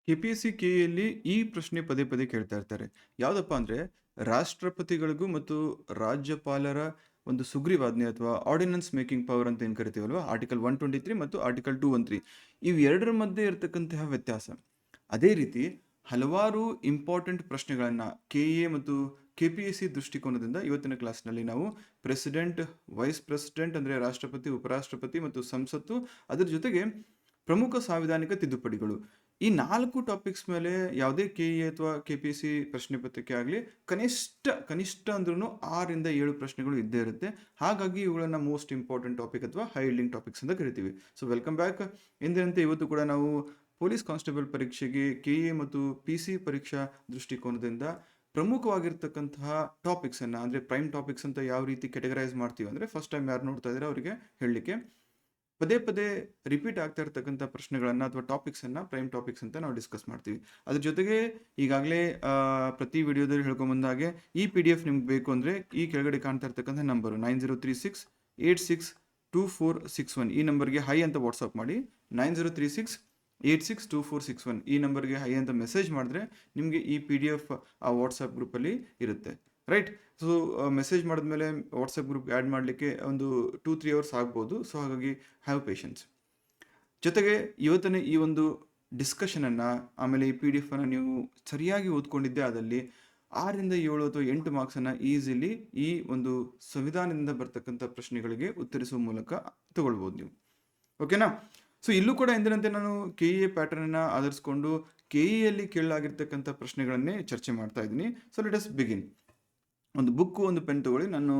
KPSC ಕೆಎಯಲ್ಲಿ ಈ ಪ್ರಶ್ನೆ ಪದೇ ಪದೇ ಕೇಳ್ತಾ ಇರ್ತಾರೆ. ಯಾವುದಪ್ಪ ಅಂದ್ರೆ ರಾಷ್ಟ್ರಪತಿಗಳಿಗೂ ಮತ್ತು ರಾಜ್ಯಪಾಲರ ಒಂದು ಸುಗ್ರೀವಾಜ್ಞೆ ಅಥವಾ ಆರ್ಡಿನೆನ್ಸ್ ಮೇಕಿಂಗ್ ಪವರ್ ಅಂತ ಏನು ಕರಿತೀವಲ್ವಾ, ಆರ್ಟಿಕಲ್ 123 ಮತ್ತು ಆರ್ಟಿಕಲ್ 213 ಇವೆರಡರ ಮಧ್ಯೆ ಇರತಕ್ಕಂತಹ ವ್ಯತ್ಯಾಸ. ಅದೇ ರೀತಿ ಹಲವಾರು ಇಂಪಾರ್ಟೆಂಟ್ ಪ್ರಶ್ನೆಗಳನ್ನು ಕೆಎ ಮತ್ತು ಕೆಪಿಎಸ್ಸಿ ದೃಷ್ಟಿಕೋನದಿಂದ ಇವತ್ತಿನ ಕ್ಲಾಸ್ನಲ್ಲಿ ನಾವು ಪ್ರೆಸಿಡೆಂಟ್, ವೈಸ್ ಪ್ರೆಸಿಡೆಂಟ್ ಅಂದರೆ ರಾಷ್ಟ್ರಪತಿ, ಉಪರಾಷ್ಟ್ರಪತಿ ಮತ್ತು ಸಂಸತ್ತು, ಅದರ ಜೊತೆಗೆ ಪ್ರಮುಖ ಸಾಂವಿಧಾನಿಕ ತಿದ್ದುಪಡಿಗಳು, ಈ 4 ಟಾಪಿಕ್ಸ್ ಮೇಲೆ ಯಾವುದೇ ಕೆಇಎ ಅಥವಾ ಕೆಪಿಎಸ್ಸಿ ಪ್ರಶ್ನೆ ಪತ್ರಿಕೆ ಆಗಲಿ ಕನಿಷ್ಠ ಅಂದ್ರೂ 6ರಿಂದ 7 ಪ್ರಶ್ನೆಗಳು ಇದ್ದೇ ಇರುತ್ತೆ. ಹಾಗಾಗಿ ಇವುಗಳನ್ನ ಮೋಸ್ಟ್ ಇಂಪಾರ್ಟೆಂಟ್ ಟಾಪಿಕ್ ಅಥವಾ ಹೈ ಯೀಲ್ಡಿಂಗ್ ಟಾಪಿಕ್ಸ್ ಅಂತ ಕರಿತೀವಿ. So welcome back. ಎಂದಿನಂತೆ ಇವತ್ತು ಕೂಡ ನಾವು ಪೊಲೀಸ್ ಕಾನ್ಸ್ಟೇಬಲ್ ಪರೀಕ್ಷೆಗೆ ಕೆಇಎ ಮತ್ತು ಪಿಸಿ ಪರೀಕ್ಷಾ ದೃಷ್ಟಿಕೋನದಿಂದ ಪ್ರಮುಖವಾಗಿರ್ತಕ್ಕಂತಹ ಟಾಪಿಕ್ಸ್ ಅನ್ನ, ಅಂದ್ರೆ ಪ್ರೈಮ್ ಟಾಪಿಕ್ಸ್ ಅಂತ ಯಾವ ರೀತಿ ಕೆಟಗರೈಸ್ ಮಾಡ್ತೀವಿ ಅಂದ್ರೆ, ಫಸ್ಟ್ ಟೈಮ್ ಯಾರು ನೋಡ್ತಾ ಇದ್ದಾರೆ ಅವರಿಗೆ ಹೇಳಲಿಕ್ಕೆ, ಪದೇ ಪದೇ ರಿಪೀಟ್ ಆಗ್ತಾ ಇರ್ತಕ್ಕಂಥ ಪ್ರಶ್ನೆಗಳನ್ನು ಅಥವಾ ಟಾಪಿಕ್ಸನ್ನು ಪ್ರೈಮ್ ಟಾಪಿಕ್ಸ್ ಅಂತ ನಾವು ಡಿಸ್ಕಸ್ ಮಾಡ್ತೀವಿ. ಅದ್ರ ಜೊತೆಗೆ ಈಗಾಗಲೇ ಪ್ರತಿ ವಿಡಿಯೋದಲ್ಲಿ ಹೇಳ್ಕೊಂಬಂದಾಗೆ ಈ PDF ನಿಮ್ಗೆ ಬೇಕು ಅಂದರೆ ಈ ಕೆಳಗಡೆ ಕಾಣ್ತಾ ಇರ್ತಕ್ಕಂಥ ನಂಬರು 9036862461 ಈ ನಂಬರ್ಗೆ ಹೈ ಅಂತ ವಾಟ್ಸಪ್ ಮಾಡಿ. 9036862461 ಈ ನಂಬರ್ಗೆ ಹೈ ಅಂತ ಮೆಸೇಜ್ ಮಾಡಿದ್ರೆ ನಿಮಗೆ ಈ PDF ಆ ವಾಟ್ಸಪ್ ಗ್ರೂಪಲ್ಲಿ ಇರುತ್ತೆ. ರೈಟ್. ಸೊ ಮೆಸೇಜ್ ಮಾಡಿದ್ಮೇಲೆ ವಾಟ್ಸಪ್ ಗ್ರೂಪ್ ಆ್ಯಡ್ ಮಾಡಲಿಕ್ಕೆ ಒಂದು 2-3 ಅವರ್ಸ್ ಆಗ್ಬೋದು. ಸೊ ಹಾಗಾಗಿ ಹ್ಯಾವ್ ಪೇಷನ್ಸ್. ಜೊತೆಗೆ ಇವತ್ತಿನ ಈ ಒಂದು ಡಿಸ್ಕಷನನ್ನು, ಆಮೇಲೆ ಈ PDF ಅನ್ನು ನೀವು ಸರಿಯಾಗಿ ಓದ್ಕೊಂಡಿದ್ದೆ ಆದಲ್ಲಿ 6ರಿಂದ 7 ಅಥವಾ 8 ಮಾರ್ಕ್ಸನ್ನು ಈಸಿಲಿ ಈ ಒಂದು ಸಂವಿಧಾನದಿಂದ ಬರ್ತಕ್ಕಂಥ ಪ್ರಶ್ನೆಗಳಿಗೆ ಉತ್ತರಿಸುವ ಮೂಲಕ ತಗೊಳ್ಬೋದು ನೀವು. ಓಕೆನಾ? ಸೊ ಇಲ್ಲೂ ಕೂಡ ಎಂದಿನಂತೆ ನಾನು ಕೆಇಎ ಪ್ಯಾಟರ್ನನ್ನು ಆಧರಿಸಿಕೊಂಡು ಕೆಇಯಲ್ಲಿ ಕೇಳಲಾಗಿರ್ತಕ್ಕಂಥ ಪ್ರಶ್ನೆಗಳನ್ನೇ ಚರ್ಚೆ ಮಾಡ್ತಾ ಇದ್ದೀನಿ. So let us begin. ಒಂದು ಬುಕ್ಕು, ಒಂದು ಪೆನ್ ತಗೊಳ್ಳಿ. ನಾನು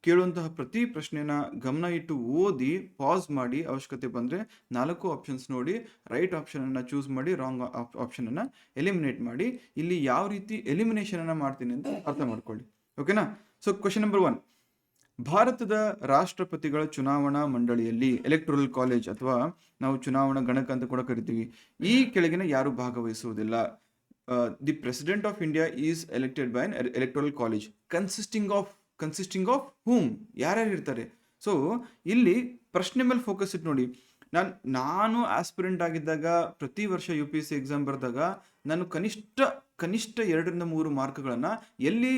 ಕೇಳುವಂತಹ ಪ್ರತಿ ಪ್ರಶ್ನೆನ ಗಮನ ಇಟ್ಟು ಓದಿ ಪಾಸ್ ಮಾಡಿ, ಅವಶ್ಯಕತೆ ಬಂದರೆ 4 ಆಪ್ಷನ್ಸ್ ನೋಡಿ ರೈಟ್ ಆಪ್ಷನನ್ನು ಚೂಸ್ ಮಾಡಿ, ರಾಂಗ್ ಆಪ್ಷನನ್ನು ಎಲಿಮಿನೇಟ್ ಮಾಡಿ. ಇಲ್ಲಿ ಯಾವ ರೀತಿ ಎಲಿಮಿನೇಷನನ್ನು ಮಾಡ್ತೀನಿ ಅಂತ ಅರ್ಥ ಮಾಡ್ಕೊಳ್ಳಿ. ಓಕೆನಾ? ಸೊ ಕ್ವೆಶನ್ ನಂಬರ್ 1, ಭಾರತದ ರಾಷ್ಟ್ರಪತಿಗಳ ಚುನಾವಣಾ ಮಂಡಳಿಯಲ್ಲಿ, ಎಲೆಕ್ಟೋರಲ್ ಕಾಲೇಜ್ ಅಥವಾ ನಾವು ಚುನಾವಣಾ ಗಣಕ ಅಂತ ಕೂಡ ಕರಿತೀವಿ, ಈ ಕೆಳಗಿನ ಯಾರು ಭಾಗವಹಿಸುವುದಿಲ್ಲ? The president of India is elected by an electoral college consisting of whom? ಯಾರ್ಯಾರು ಇರ್ತಾರೆ? ಸೊ ಇಲ್ಲಿ ಪ್ರಶ್ನೆ ಮೇಲೆ ಫೋಕಸ್ ಇಟ್ಟು ನೋಡಿ. ನಾನು ಆಸ್ಪಿರೆಂಟ್ ಆಗಿದ್ದಾಗ, ಪ್ರತಿ ವರ್ಷ UPSC ಎಕ್ಸಾಮ್ ಬರೆದಾಗ ನಾನು ಕನಿಷ್ಠ 2-3 ಮಾರ್ಕ್ಗಳನ್ನು ಎಲ್ಲಿ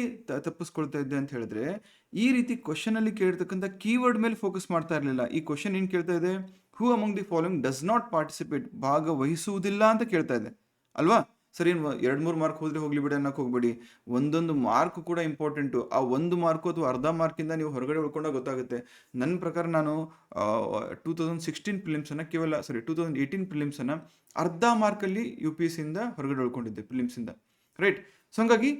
ತಪ್ಪಿಸ್ಕೊಳ್ತಾ ಇದ್ದೆ ಅಂತ ಹೇಳಿದ್ರೆ, ಈ ರೀತಿ ಕ್ವಶನ್ ಅಲ್ಲಿ ಕೇಳಿರ್ತಕ್ಕಂಥ ಕೀವರ್ಡ್ ಮೇಲೆ ಫೋಕಸ್ ಮಾಡ್ತಾ ಇರಲಿಲ್ಲ. ಈ ಕ್ವಶನ್ ಏನು ಕೇಳ್ತಾ ಇದೆ? Who among the following does not participate? ಭಾಗವಹಿಸುವುದಿಲ್ಲ ಅಂತ ಕೇಳ್ತಾ ಇದೆ ಅಲ್ವಾ? ಸರಿ, 2-3 ಮಾರ್ಕ್ ಹೋದ್ರೆ ಹೋಗ್ಲಿ ಬಿಡಿ ಅನ್ನಕ್ಕೆ ಹೋಗ್ಬೇಡಿ. ಒಂದೊಂದು ಮಾರ್ಕ್ ಕೂಡ ಇಂಪಾರ್ಟೆಂಟು. ಆ ಒಂದು ಮಾರ್ಕು ಅಥವಾ ಅರ್ಧ ಮಾರ್ಕಿಂದ ನೀವು ಹೊರಗಡೆ ಉಳ್ಕೊಂಡಾಗ ಗೊತ್ತಾಗುತ್ತೆ. ನನ್ನ ಪ್ರಕಾರ ನಾನು 2016 ಪ್ರಿಲಿಮ್ಸನ್ನು 2018 ಪ್ರಿಲಿಮ್ಸನ್ನು ಅರ್ಧ ಮಾರ್ಕಲ್ಲಿ UPSCಯಿಂದ ಹೊರಗಡೆ ಉಳ್ಕೊಂಡಿದ್ದೆ, ಪ್ರಿಲಿಮ್ಸಿಂದ. ರೈಟ್. ಸೊ ಹಂಗಾಗಿ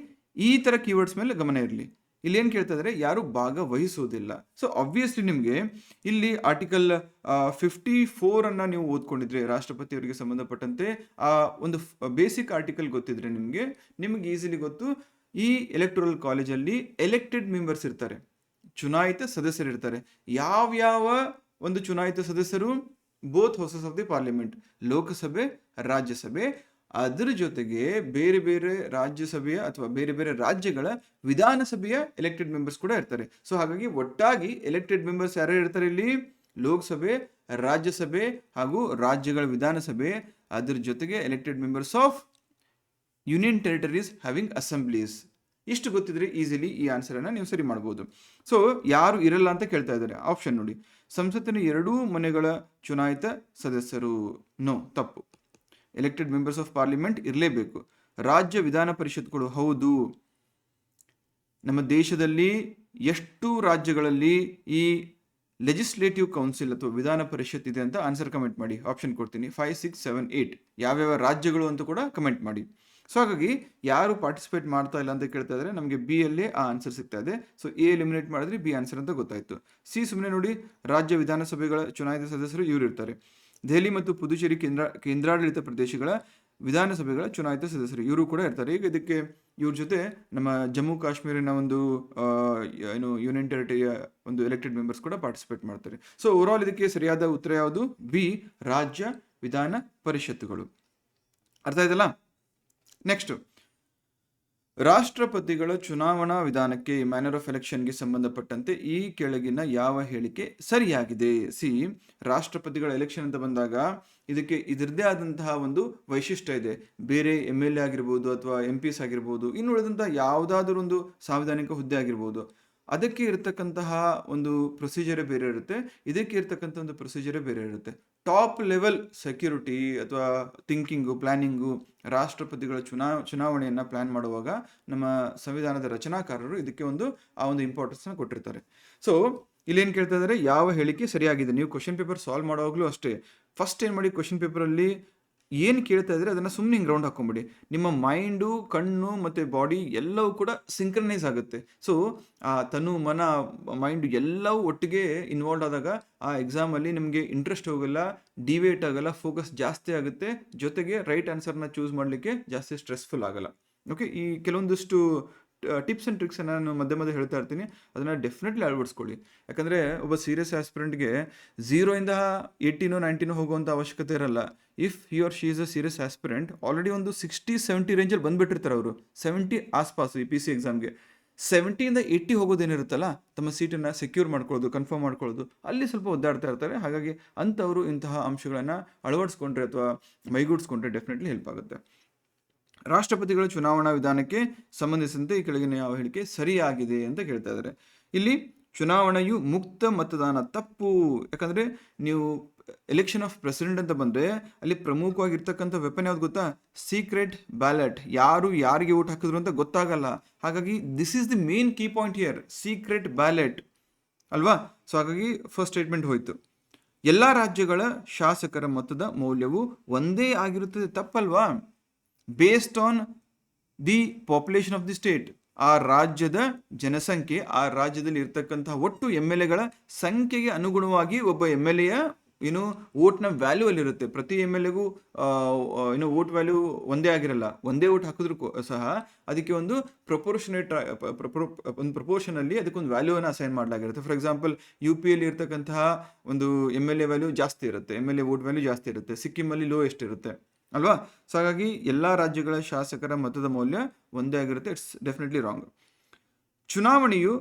ಈ ಥರ ಕೀವರ್ಡ್ಸ್ ಮೇಲೆ ಗಮನ ಇರಲಿ. ಇಲ್ಲಿ ಏನು ಕೇಳ್ತಾ ಇದ್ದಾರೆ? ಯಾರು ಭಾಗವಹಿಸುವುದಿಲ್ಲ. ಸೊ ಆಬ್ವಿಯಸ್ಲಿ ನಿಮಗೆ ಇಲ್ಲಿ ಆರ್ಟಿಕಲ್ 54 ಅನ್ನ ನೀವು ಓದ್ಕೊಂಡಿದ್ರೆ, ರಾಷ್ಟ್ರಪತಿಯವರಿಗೆ ಸಂಬಂಧಪಟ್ಟಂತೆ ಆ ಒಂದು ಬೇಸಿಕ್ ಆರ್ಟಿಕಲ್ ಗೊತ್ತಿದ್ರೆ ನಿಮಗೆ ಈಸಿಲಿ ಗೊತ್ತು. ಈ ಎಲೆಕ್ಟೋರಲ್ ಕಾಲೇಜಲ್ಲಿ ಎಲೆಕ್ಟೆಡ್ ಮೆಂಬರ್ಸ್ ಇರ್ತಾರೆ, ಚುನಾಯಿತ ಸದಸ್ಯರು ಇರ್ತಾರೆ. ಯಾವ್ಯಾವ ಒಂದು ಚುನಾಯಿತ ಸದಸ್ಯರು? Both houses of the parliament, ಲೋಕಸಭೆ, ರಾಜ್ಯಸಭೆ. ಅದರ ಜೊತೆಗೆ ಬೇರೆ ಬೇರೆ ರಾಜ್ಯಸಭೆಯ ಅಥವಾ ಬೇರೆ ಬೇರೆ ರಾಜ್ಯಗಳ ವಿಧಾನಸಭೆಯ ಎಲೆಕ್ಟೆಡ್ ಮೆಂಬರ್ಸ್ ಕೂಡ ಇರ್ತಾರೆ. ಸೊ ಹಾಗಾಗಿ ಒಟ್ಟಾಗಿ ಎಲೆಕ್ಟೆಡ್ ಮೆಂಬರ್ಸ್ ಯಾರು ಇರ್ತಾರೆ ಇಲ್ಲಿ? ಲೋಕಸಭೆ, ರಾಜ್ಯಸಭೆ ಹಾಗೂ ರಾಜ್ಯಗಳ ವಿಧಾನಸಭೆ. ಅದರ ಜೊತೆಗೆ elected members of union territories having assemblies. ಇಷ್ಟು ಗೊತ್ತಿದ್ರೆ ಈಸಿಲಿ ಈ ಆನ್ಸರ್ ಅನ್ನ ನೀವು ಸರಿ ಮಾಡಬಹುದು. ಸೊ ಯಾರು ಇರಲ್ಲ ಅಂತ ಕೇಳ್ತಾ ಇದ್ದಾರೆ. ಆಪ್ಷನ್ ನೋಡಿ, ಸಂಸತ್ತಿನ 2 ಮನೆಗಳ ಚುನಾಯಿತ ಸದಸ್ಯರು, ನೋ, ತಪ್ಪು. ಎಲೆಕ್ಟೆಡ್ ಮೆಂಬರ್ಸ್ ಆಫ್ ಪಾರ್ಲಿಮೆಂಟ್ ಇರಲೇಬೇಕು. ರಾಜ್ಯ ವಿಧಾನ ಪರಿಷತ್ಗಳು, ಹೌದು. ನಮ್ಮ ದೇಶದಲ್ಲಿ ಎಷ್ಟು ರಾಜ್ಯಗಳಲ್ಲಿ ಈ ಲೆಜಿಸ್ಲೇಟಿವ್ ಕೌನ್ಸಿಲ್ ಅಥವಾ ವಿಧಾನ ಪರಿಷತ್ ಇದೆ ಅಂತ ಆನ್ಸರ್ ಕಮೆಂಟ್ ಮಾಡಿ. ಆಪ್ಷನ್ ಕೊಡ್ತೀನಿ, 5, 6, 7, 8 ಯಾವ್ಯಾವ ರಾಜ್ಯಗಳು ಅಂತ ಕೂಡ ಕಮೆಂಟ್ ಮಾಡಿ. ಸೊ ಹಾಗಾಗಿ ಯಾರು ಪಾರ್ಟಿಸಿಪೇಟ್ ಮಾಡ್ತಾ ಇಲ್ಲ ಅಂತ ಕೇಳ್ತಾ ಇದ್ದಾರೆ, ನಮಗೆ ಬಿ ಅಲ್ಲೇ ಆ ಆನ್ಸರ್ ಸಿಗ್ತಾ ಇದೆ. ಸೊ ಎ ಎಲಿಮಿನೇಟ್ ಮಾಡಿದ್ರೆ ಬಿ ಆನ್ಸರ್ ಅಂತ ಗೊತ್ತಾಯ್ತು. ಸಿ ಸುಮ್ಮನೆ ನೋಡಿ, ರಾಜ್ಯ ವಿಧಾನಸಭೆಗಳ ಚುನಾಯಿತ ಸದಸ್ಯರು ಇವರು ಇರ್ತಾರೆ. ದೆಹಲಿ ಮತ್ತು ಪುದುಚೇರಿ ಕೇಂದ್ರಾಡಳಿತ ಪ್ರದೇಶಗಳ ವಿಧಾನಸಭೆಗಳ ಚುನಾಯಿತ ಸದಸ್ಯರು ಇವರು ಕೂಡ ಇರ್ತಾರೆ. ಈಗ ಇದಕ್ಕೆ ಇವ್ರ ಜೊತೆ ನಮ್ಮ ಜಮ್ಮು ಕಾಶ್ಮೀರಿನ ಒಂದು ಯೂನಿಯನ್ ಟೆರಿಟರಿಯ ಒಂದು ಎಲೆಕ್ಟೆಡ್ ಮೆಂಬರ್ಸ್ ಕೂಡ ಪಾರ್ಟಿಸಿಪೇಟ್ ಮಾಡ್ತಾರೆ. ಸೊ ಓವರಾಲ್ ಇದಕ್ಕೆ ಸರಿಯಾದ ಉತ್ತರ ಯಾವುದು? ಬಿ, ರಾಜ್ಯ ವಿಧಾನ ಪರಿಷತ್ತುಗಳು. ಅರ್ಥ ಆಯ್ತಲ್ಲ? ನೆಕ್ಸ್ಟ್, ರಾಷ್ಟ್ರಪತಿಗಳ ಚುನಾವಣಾ ವಿಧಾನಕ್ಕೆ ಮ್ಯಾನರ್ ಆಫ್ ಎಲೆಕ್ಷನ್ಗೆ ಸಂಬಂಧಪಟ್ಟಂತೆ ಈ ಕೆಳಗಿನ ಯಾವ ಹೇಳಿಕೆ ಸರಿಯಾಗಿದೆ? ರಾಷ್ಟ್ರಪತಿಗಳ ಎಲೆಕ್ಷನ್ ಅಂತ ಬಂದಾಗ ಇದಕ್ಕೆ ಇದರದ್ದೇ ಆದಂತಹ ಒಂದು ವೈಶಿಷ್ಟ್ಯ ಇದೆ. ಬೇರೆ MLA ಆಗಿರ್ಬೋದು ಅಥವಾ MPs ಆಗಿರ್ಬೋದು, ಇನ್ನು ಉಳಿದಂತಹ ಯಾವುದಾದ್ರೂ ಒಂದು ಸಾಂವಿಧಾನಿಕ ಹುದ್ದೆ ಆಗಿರ್ಬೋದು, ಅದಕ್ಕೆ ಇರತಕ್ಕಂತಹ ಒಂದು ಪ್ರೊಸೀಜರೇ ಬೇರೆ ಇರುತ್ತೆ, ಇದಕ್ಕೆ ಇರತಕ್ಕಂಥ ಒಂದು ಪ್ರೊಸೀಜರೇ ಬೇರೆ ಇರುತ್ತೆ. ಟಾಪ್ ಲೆವೆಲ್ ಸೆಕ್ಯೂರಿಟಿ ಅಥವಾ ಥಿಂಕಿಂಗು, ಪ್ಲಾನಿಂಗು, ರಾಷ್ಟ್ರಪತಿಗಳ ಚುನಾವಣೆಯನ್ನು ಪ್ಲಾನ್ ಮಾಡುವಾಗ ನಮ್ಮ ಸಂವಿಧಾನದ ರಚನಾಕಾರರು ಇದಕ್ಕೆ ಆ ಒಂದು ಇಂಪಾರ್ಟೆನ್ಸ್ನ ಕೊಟ್ಟಿರ್ತಾರೆ. ಸೊ ಇಲ್ಲೇನು ಕೇಳ್ತಾ ಇದ್ದಾರೆ, ಯಾವ ಹೇಳಿಕೆ ಸರಿಯಾಗಿದೆ? ನೀವು ಕ್ವಶನ್ ಪೇಪರ್ ಸಾಲ್ವ್ ಮಾಡುವಾಗಲೂ ಅಷ್ಟೇ, ಫಸ್ಟ್ ಏನು ಮಾಡಿ, ಕ್ವಶನ್ ಪೇಪರಲ್ಲಿ ಏನು ಕೇಳ್ತಾ ಇದ್ರೆ ಅದನ್ನು ಸುಮ್ಮನೆ ಹಿಂಗೆ ರೌಂಡ್ ಹಾಕೊಂಬಿಡಿ. ನಿಮ್ಮ ಮೈಂಡು, ಕಣ್ಣು ಮತ್ತು ಬಾಡಿ ಎಲ್ಲವೂ ಕೂಡ ಸಿಂಕ್ರನೈಸ್ ಆಗುತ್ತೆ. ಸೊ ಆ ತನು, ಮನ, ಮೈಂಡು ಎಲ್ಲವೂ ಒಟ್ಟಿಗೆ ಇನ್ವಾಲ್ವ್ ಆದಾಗ ಆ ಎಕ್ಸಾಮಲ್ಲಿ ನಿಮಗೆ ಇಂಟ್ರೆಸ್ಟ್ ಹೋಗಲ್ಲ, ಡಿವೇಟ್ ಆಗಲ್ಲ, ಫೋಕಸ್ ಜಾಸ್ತಿ ಆಗುತ್ತೆ, ಜೊತೆಗೆ ರೈಟ್ ಆನ್ಸರ್ನ ಚೂಸ್ ಮಾಡಲಿಕ್ಕೆ ಜಾಸ್ತಿ ಸ್ಟ್ರೆಸ್ಫುಲ್ ಆಗಲ್ಲ. ಓಕೆ, ಈ ಕೆಲವೊಂದಿಷ್ಟು ಟಿಪ್ಸ್ ಆ್ಯಂಡ್ ಟ್ರಿಕ್ಸ್ ನಾನು ಮಧ್ಯೆ ಮಧ್ಯೆ ಹೇಳ್ತಾ ಇರ್ತೀನಿ, ಅದನ್ನು ಡೆಫಿನೆಟ್ಲಿ ಅಳವಡಿಸ್ಕೊಳ್ಳಿ. ಯಾಕಂದರೆ ಒಬ್ಬ ಸೀರಿಯಸ್ ಆಸ್ಪಿರೆಂಟ್ಗೆ 0ಇಂದ 80 90 ಹೋಗುವಂಥ ಅವಶ್ಯಕತೆ ಇರಲ್ಲ. If he or she is a serious aspirant, already ಒಂದು 60-70 ರೇಂಜಲ್ಲಿ ಬಂದುಬಿಟ್ಟಿರ್ತಾರೆ ಅವರು. 70 ಆಸ್ಪಾಸು ಈ PC ಎಕ್ಸಾಮ್ಗೆ. 70ಇಂದ 80 ಹೋಗೋದೇನಿರುತ್ತಲ್ಲ, ತಮ್ಮ ಸೀಟನ್ನು ಸೆಕ್ಯೂರ್ ಮಾಡ್ಕೊಳ್ಳೋದು, ಕನ್ಫರ್ಮ್ ಮಾಡ್ಕೊಳ್ಳೋದು, ಅಲ್ಲಿ ಸ್ವಲ್ಪ ಒದ್ದಾಡ್ತಾ ಇರ್ತಾರೆ. ಹಾಗಾಗಿ ಅಂಥವರು ಇಂತಹ ಅಂಶಗಳನ್ನು ಅಳವಡಿಸ್ಕೊಂಡ್ರೆ ಅಥವಾ ಮೈಗೂಡಿಸ್ಕೊಂಡ್ರೆ ಡೆಫಿನೆಟ್ಲಿ ಹೆಲ್ಪ್ ಆಗುತ್ತೆ. ರಾಷ್ಟ್ರಪತಿಗಳ ಚುನಾವಣಾ ವಿಧಾನಕ್ಕೆ ಸಂಬಂಧಿಸಿದಂತೆ ಈ ಕೆಳಗಿನ ಯಾವ ಹೇಳಿಕೆ ಸರಿಯಾಗಿದೆ ಅಂತ ಕೇಳ್ತಾ ಇದ್ದಾರೆ. ಇಲ್ಲಿ ಚುನಾವಣೆಯು ಮುಕ್ತ ಮತದಾನ ತಪ್ಪು. ಯಾಕಂದರೆ ನೀವು ಎಲೆಕ್ಷನ್ ಆಫ್ ಪ್ರೆಸಿಡೆಂಟ್ ಅಂತ ಬಂದರೆ ಅಲ್ಲಿ ಪ್ರಮುಖವಾಗಿರ್ತಕ್ಕಂಥ ವೆಪನ್ ಯಾವ್ದು ಗೊತ್ತಾ? Secret ballot. ಯಾರು ಯಾರಿಗೆ ಓಟ್ ಹಾಕಿದ್ರು ಅಂತ ಗೊತ್ತಾಗಲ್ಲ. ಹಾಗಾಗಿ this is the main key point here, secret ballot ಅಲ್ವಾ? ಸೊ ಹಾಗಾಗಿ ಫಸ್ಟ್ ಸ್ಟೇಟ್ಮೆಂಟ್ ಹೋಯಿತು. ಎಲ್ಲ ರಾಜ್ಯಗಳ ಶಾಸಕರ ಮತದ ಮೌಲ್ಯವು ಒಂದೇ ಆಗಿರುತ್ತದೆ, ತಪ್ಪಲ್ವಾ? Based on the population of the state. ಆ ರಾಜ್ಯದ ಜನಸಂಖ್ಯೆ, ಆ ರಾಜ್ಯದಲ್ಲಿ ಇರ್ತಕ್ಕಂತಹ ಒಟ್ಟು MLAಗಳ ಸಂಖ್ಯೆಗೆ ಅನುಗುಣವಾಗಿ ಒಬ್ಬ MLAಯ ಓಟ್ನ ವ್ಯಾಲ್ಯೂ ಅಲ್ಲಿರುತ್ತೆ. ಪ್ರತಿ MLAಗೂ ಓಟ್ ವ್ಯಾಲ್ಯೂ ಒಂದೇ ಆಗಿರಲ್ಲ. ಒಂದೇ ಓಟ್ ಹಾಕಿದ್ರು ಸಹ ಅದಕ್ಕೆ ಒಂದು ಪ್ರಪೋರ್ಷನಲ್ಲಿ ಅದಕ್ಕೊಂದು ವ್ಯಾಲ್ಯೂವನ್ನು ಅಸೈನ್ ಮಾಡಲಾಗಿರುತ್ತೆ. ಫಾರ್ ಎಕ್ಸಾಂಪಲ್ UPಯಲ್ಲಿ ಇರ್ತಕ್ಕಂತಹ ಒಂದು MLA ವ್ಯಾಲ್ಯೂ ಜಾಸ್ತಿ ಇರುತ್ತೆ, MLA ಓಟ್ ವ್ಯಾಲ್ಯೂ ಜಾಸ್ತಿ ಇರುತ್ತೆ. ಸಿಕ್ಕಿಮಲ್ಲಿ ಲೋಯೆಸ್ಟ್ ಇರುತ್ತೆ ಅಲ್ವಾ? ಸೊ ಹಾಗಾಗಿ ಎಲ್ಲ ರಾಜ್ಯಗಳ ಶಾಸಕರ ಮತದ ಮೌಲ್ಯ ಒಂದೇ ಆಗಿರುತ್ತೆ. It's definitely wrong. ಚುನಾವಣೆಯು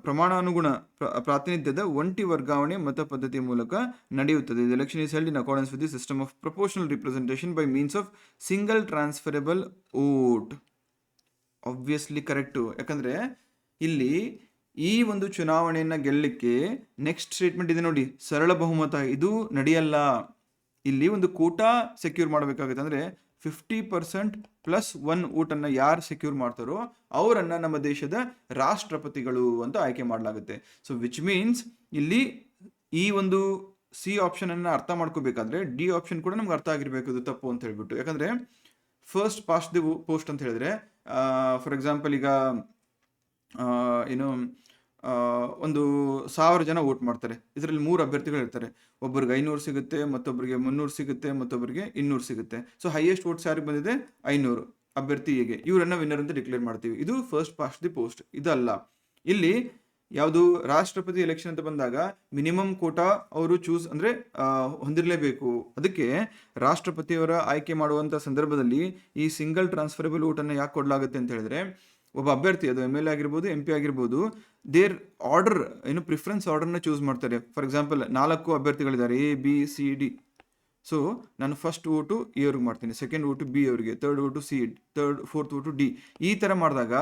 ಪ್ರಮಾಣಾನುಗುಣ ಪ್ರಾತಿನಿಧ್ಯದ ಒಂಟಿ ವರ್ಗಾವಣೆ ಮತ ಪದ್ಧತಿಯ ಮೂಲಕ ನಡೆಯುತ್ತದೆ. The election is held in accordance with the system of proportional representation by means of single transferable vote. Obviously correct. ಯಾಕಂದರೆ ಇಲ್ಲಿ ಈ ಒಂದು ಚುನಾವಣೆಯನ್ನು ಗೆಲ್ಲಲಿಕ್ಕೆ ನೆಕ್ಸ್ಟ್ ಸ್ಟೇಟ್ಮೆಂಟ್ ಇದೆ ನೋಡಿ, ಸರಳ ಬಹುಮತ. ಇದು ನಡೆಯಲ್ಲ. ಇಲ್ಲಿ ಒಂದು ಕೋಟಾ ಸೆಕ್ಯೂರ್ ಮಾಡಬೇಕಾಗುತ್ತೆ. ಅಂದರೆ 50% + 1 ಓಟನ್ನು ಯಾರು ಸೆಕ್ಯೂರ್ ಮಾಡ್ತಾರೋ ಅವರನ್ನು ನಮ್ಮ ದೇಶದ ರಾಷ್ಟ್ರಪತಿಗಳು ಅಂತ ಆಯ್ಕೆ ಮಾಡಲಾಗುತ್ತೆ. ಸೊ ವಿಚ್ ಮೀನ್ಸ್ ಇಲ್ಲಿ ಈ ಒಂದು C ಆಪ್ಷನನ್ನು ಅರ್ಥ ಮಾಡ್ಕೋಬೇಕಾದ್ರೆ D ಆಪ್ಷನ್ ಕೂಡ ನಮ್ಗೆ ಅರ್ಥ ಆಗಿರಬೇಕು, ಇದು ತಪ್ಪು ಅಂತ ಹೇಳ್ಬಿಟ್ಟು. ಯಾಕಂದರೆ ಫಸ್ಟ್ ಪಾಸ್ಟ್ ದಿ ಪೋಸ್ಟ್ ಅಂತ ಹೇಳಿದ್ರೆ, ಫಾರ್ ಎಕ್ಸಾಂಪಲ್ ಈಗ ಒಂದು 1000 ಜನ ವೋಟ್ ಮಾಡ್ತಾರೆ. ಇದರಲ್ಲಿ 3 ಅಭ್ಯರ್ಥಿಗಳು ಇರ್ತಾರೆ. ಒಬ್ಬರಿಗೆ 500 ಸಿಗುತ್ತೆ, ಮತ್ತೊಬ್ಬರಿಗೆ 300 ಸಿಗುತ್ತೆ, ಮತ್ತೊಬ್ಬರಿಗೆ 200 ಸಿಗುತ್ತೆ. ಸೊ ಹೈಯೆಸ್ಟ್ ವೋಟ್ಸ್ ಯಾರಿಗೆ ಬಂದಿದೆ? 500 ಅಭ್ಯರ್ಥಿಗೆ. ಇವರನ್ನು ವಿನ್ನರ್ ಅಂತ ಡಿಕ್ಲೇರ್ ಮಾಡ್ತೀವಿ. ಇದು ಫಸ್ಟ್ ಪಾಸ್ಟ್ ದಿ ಪೋಸ್ಟ್. ಇದಲ್ಲ. ಇಲ್ಲಿ ಯಾವುದು ರಾಷ್ಟ್ರಪತಿ ಎಲೆಕ್ಷನ್ ಅಂತ ಬಂದಾಗ ಮಿನಿಮಮ್ ಕೋಟಾ ಅವರು ಚೂಸ್ ಅಂದರೆ ಹೊಂದಿರಲೇಬೇಕು. ಅದಕ್ಕೆ ರಾಷ್ಟ್ರಪತಿಯವರ ಆಯ್ಕೆ ಮಾಡುವಂಥ ಸಂದರ್ಭದಲ್ಲಿ ಈ ಸಿಂಗಲ್ ಟ್ರಾನ್ಸ್ಫರಬಲ್ ವೋಟನ್ನು ಯಾಕೆ ಕೊಡಲಾಗುತ್ತೆ ಅಂತ ಹೇಳಿದ್ರೆ, ಒಬ್ಬ ಅಭ್ಯರ್ಥಿ, ಅದು MLA ಆಗಿರ್ಬೋದು, MP ಆಗಿರ್ಬೋದು, ದೇರ್ ಆರ್ಡರ್ ಪ್ರಿಫರೆನ್ಸ್ ಆರ್ಡರ್ನ ಚೂಸ್ ಮಾಡ್ತಾರೆ. For example 4 ಅಭ್ಯರ್ಥಿಗಳಿದ್ದಾರೆ, A B C D. So ನಾನು ಫಸ್ಟ್ ವೋಟು A ಅವ್ರಿಗೆ ಮಾಡ್ತೀನಿ, ಸೆಕೆಂಡ್ ವೋಟು B ಅವರಿಗೆ, third vote C, fourth vote D. ಈ ಥರ ಮಾಡಿದಾಗ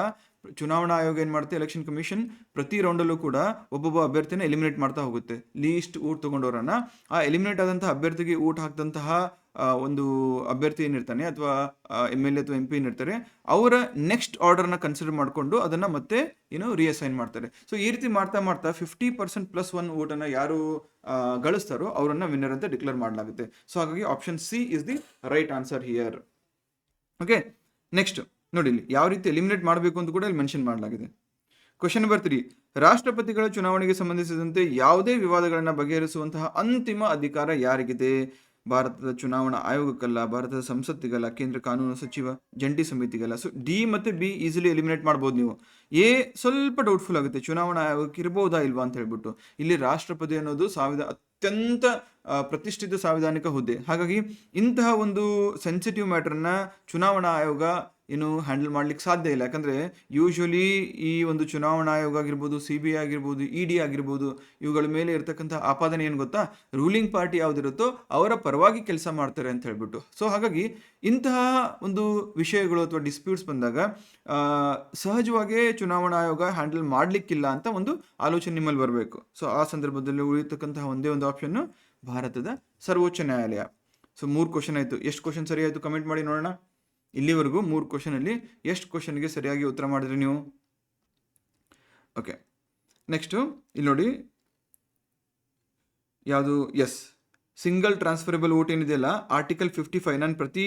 ಚುನಾವಣಾ ಆಯೋಗ ಏನು ಮಾಡುತ್ತೆ, ಎಲೆಕ್ಷನ್ ಕಮಿಷನ್ ಪ್ರತಿ ರೌಂಡಲ್ಲೂ ಕೂಡ ಒಬ್ಬೊಬ್ಬ ಅಭ್ಯರ್ಥಿನ ಎಲಿಮಿನೇಟ್ ಮಾಡ್ತಾ ಹೋಗುತ್ತೆ. ಲೀಸ್ಟ್ ವೋಟ್ ತೊಗೊಂಡವರನ್ನು, ಆ ಎಲಿಮಿನೇಟ್ ಆದಂತಹ ಅಭ್ಯರ್ಥಿಗೆ ವೋಟ್ ಹಾಕಿದಂತಹ ಒಂದು ಅಭ್ಯರ್ಥಿ ಏನಿರ್ತಾನೆ ಅಥವಾ MLA ಅಥವಾ MP ಏನಿರ್ತಾರೆ, ಅವರ ನೆಕ್ಸ್ಟ್ ಆರ್ಡರ್ನ ಕನ್ಸಿಡರ್ ಮಾಡಿಕೊಂಡು ಅದನ್ನು ಮತ್ತೆ ರಿಅಸೈನ್ ಮಾಡ್ತಾರೆ. ಸೊ ಈ ರೀತಿ ಮಾಡ್ತಾ 50% + 1 ವೋಟನ್ನು ಯಾರು ಗಳಿಸ್ತಾರೋ ಅವರನ್ನು ವಿನ್ನರ್ ಅಂತ ಡಿಕ್ಲೇರ್ ಮಾಡಲಾಗುತ್ತೆ. ಸೊ ಹಾಗಾಗಿ option C is the right answer here. Okay, next ನೋಡಿ, ಇಲ್ಲಿ ಯಾವ ರೀತಿ ಎಲಿಮಿನೇಟ್ ಮಾಡಬೇಕು ಅಂತ ಕೂಡ ಇಲ್ಲಿ ಮೆನ್ಷನ್ ಮಾಡಲಾಗಿದೆ. ಕ್ವೆಶ್ಚನ್ ನಂಬರ್ 3, ರಾಷ್ಟ್ರಪತಿಗಳ ಚುನಾವಣೆಗೆ ಸಂಬಂಧಿಸಿದಂತೆ ಯಾವುದೇ ವಿವಾದಗಳನ್ನು ಬಗೆಹರಿಸುವಂತಹ ಅಂತಿಮ ಅಧಿಕಾರ ಯಾರಿಗಿದೆ? ಭಾರತದ ಚುನಾವಣಾ ಆಯೋಗಕ್ಕಲ್ಲ, ಭಾರತದ ಸಂಸತ್ತಿಗಲ್ಲ, ಕೇಂದ್ರ ಕಾನೂನು ಸಚಿವ ಜಂಟಿ ಸಮಿತಿಗಲ್ಲ. ಸೊ D ಮತ್ತು B ಈಸಿಲಿ ಎಲಿಮಿನೇಟ್ ಮಾಡ್ಬೋದು ನೀವು. A ಸ್ವಲ್ಪ ಡೌಟ್ಫುಲ್ ಆಗುತ್ತೆ, ಚುನಾವಣಾ ಆಯೋಗಕ್ಕೆ ಇರ್ಬೋದಾ ಇಲ್ವಾ ಅಂತ ಹೇಳ್ಬಿಟ್ಟು. ಇಲ್ಲಿ ರಾಷ್ಟ್ರಪತಿ ಅನ್ನೋದು ಅತ್ಯಂತ ಪ್ರತಿಷ್ಠಿತ ಸಾಂವಿಧಾನಿಕ ಹುದ್ದೆ. ಹಾಗಾಗಿ ಇಂತಹ ಒಂದು ಸೆನ್ಸಿಟಿವ್ ಮ್ಯಾಟರ್ನ ಚುನಾವಣಾ ಆಯೋಗ ಏನು ಹ್ಯಾಂಡಲ್ ಮಾಡ್ಲಿಕ್ಕೆ ಸಾಧ್ಯ ಇಲ್ಲ. ಯಾಕಂದರೆ ಯೂಶ್ವಲಿ ಈ ಒಂದು ಚುನಾವಣಾ ಆಯೋಗ ಆಗಿರ್ಬೋದು, CBI ಆಗಿರ್ಬೋದು, ED ಆಗಿರ್ಬೋದು, ಇವುಗಳ ಮೇಲೆ ಇರತಕ್ಕಂಥ ಆಪಾದನೆ ಏನು ಗೊತ್ತಾ, ರೂಲಿಂಗ್ ಪಾರ್ಟಿ ಯಾವುದಿರುತ್ತೋ ಅವರ ಪರವಾಗಿ ಕೆಲಸ ಮಾಡ್ತಾರೆ ಅಂತ ಹೇಳ್ಬಿಟ್ಟು. ಸೊ ಹಾಗಾಗಿ ಇಂತಹ ಒಂದು ವಿಷಯಗಳು ಅಥವಾ ಡಿಸ್ಪ್ಯೂಟ್ಸ್ ಬಂದಾಗ ಸಹಜವಾಗಿ ಚುನಾವಣಾ ಆಯೋಗ ಹ್ಯಾಂಡಲ್ ಮಾಡಲಿಕ್ಕಿಲ್ಲ ಅಂತ ಒಂದು ಆಲೋಚನೆ ನಿಮ್ಮಲ್ಲಿ ಬರಬೇಕು. ಸೊ ಆ ಸಂದರ್ಭದಲ್ಲಿ ಉಳಿಯತಕ್ಕಂತಹ ಒಂದೇ ಒಂದು ಆಪ್ಷನ್ನು ಭಾರತದ ಸರ್ವೋಚ್ಚ ನ್ಯಾಯಾಲಯ. ಸೊ 3 ಕ್ವಶನ್ ಆಯಿತು. ಎಷ್ಟು ಕ್ವಶನ್ ಸರಿ ಆಯಿತು ಕಮೆಂಟ್ ಮಾಡಿ ನೋಡೋಣ. ಇಲ್ಲಿವರೆಗೂ 3 ಕ್ವಶನಲ್ಲಿ ಎಷ್ಟು ಕ್ವಶನ್ಗೆ ಸರಿಯಾಗಿ ಉತ್ತರ ಮಾಡಿದ್ರಿ ನೀವು? ಓಕೆ, ನೆಕ್ಸ್ಟು ಇಲ್ಲಿ ನೋಡಿ, ಯಾವುದು ಎಸ್ ಸಿಂಗಲ್ ಟ್ರಾನ್ಸ್ಫರಬಲ್ ವೋಟ್ ಏನಿದೆಯಲ್ಲ, ಆರ್ಟಿಕಲ್ 55. ನಾನು ಪ್ರತಿ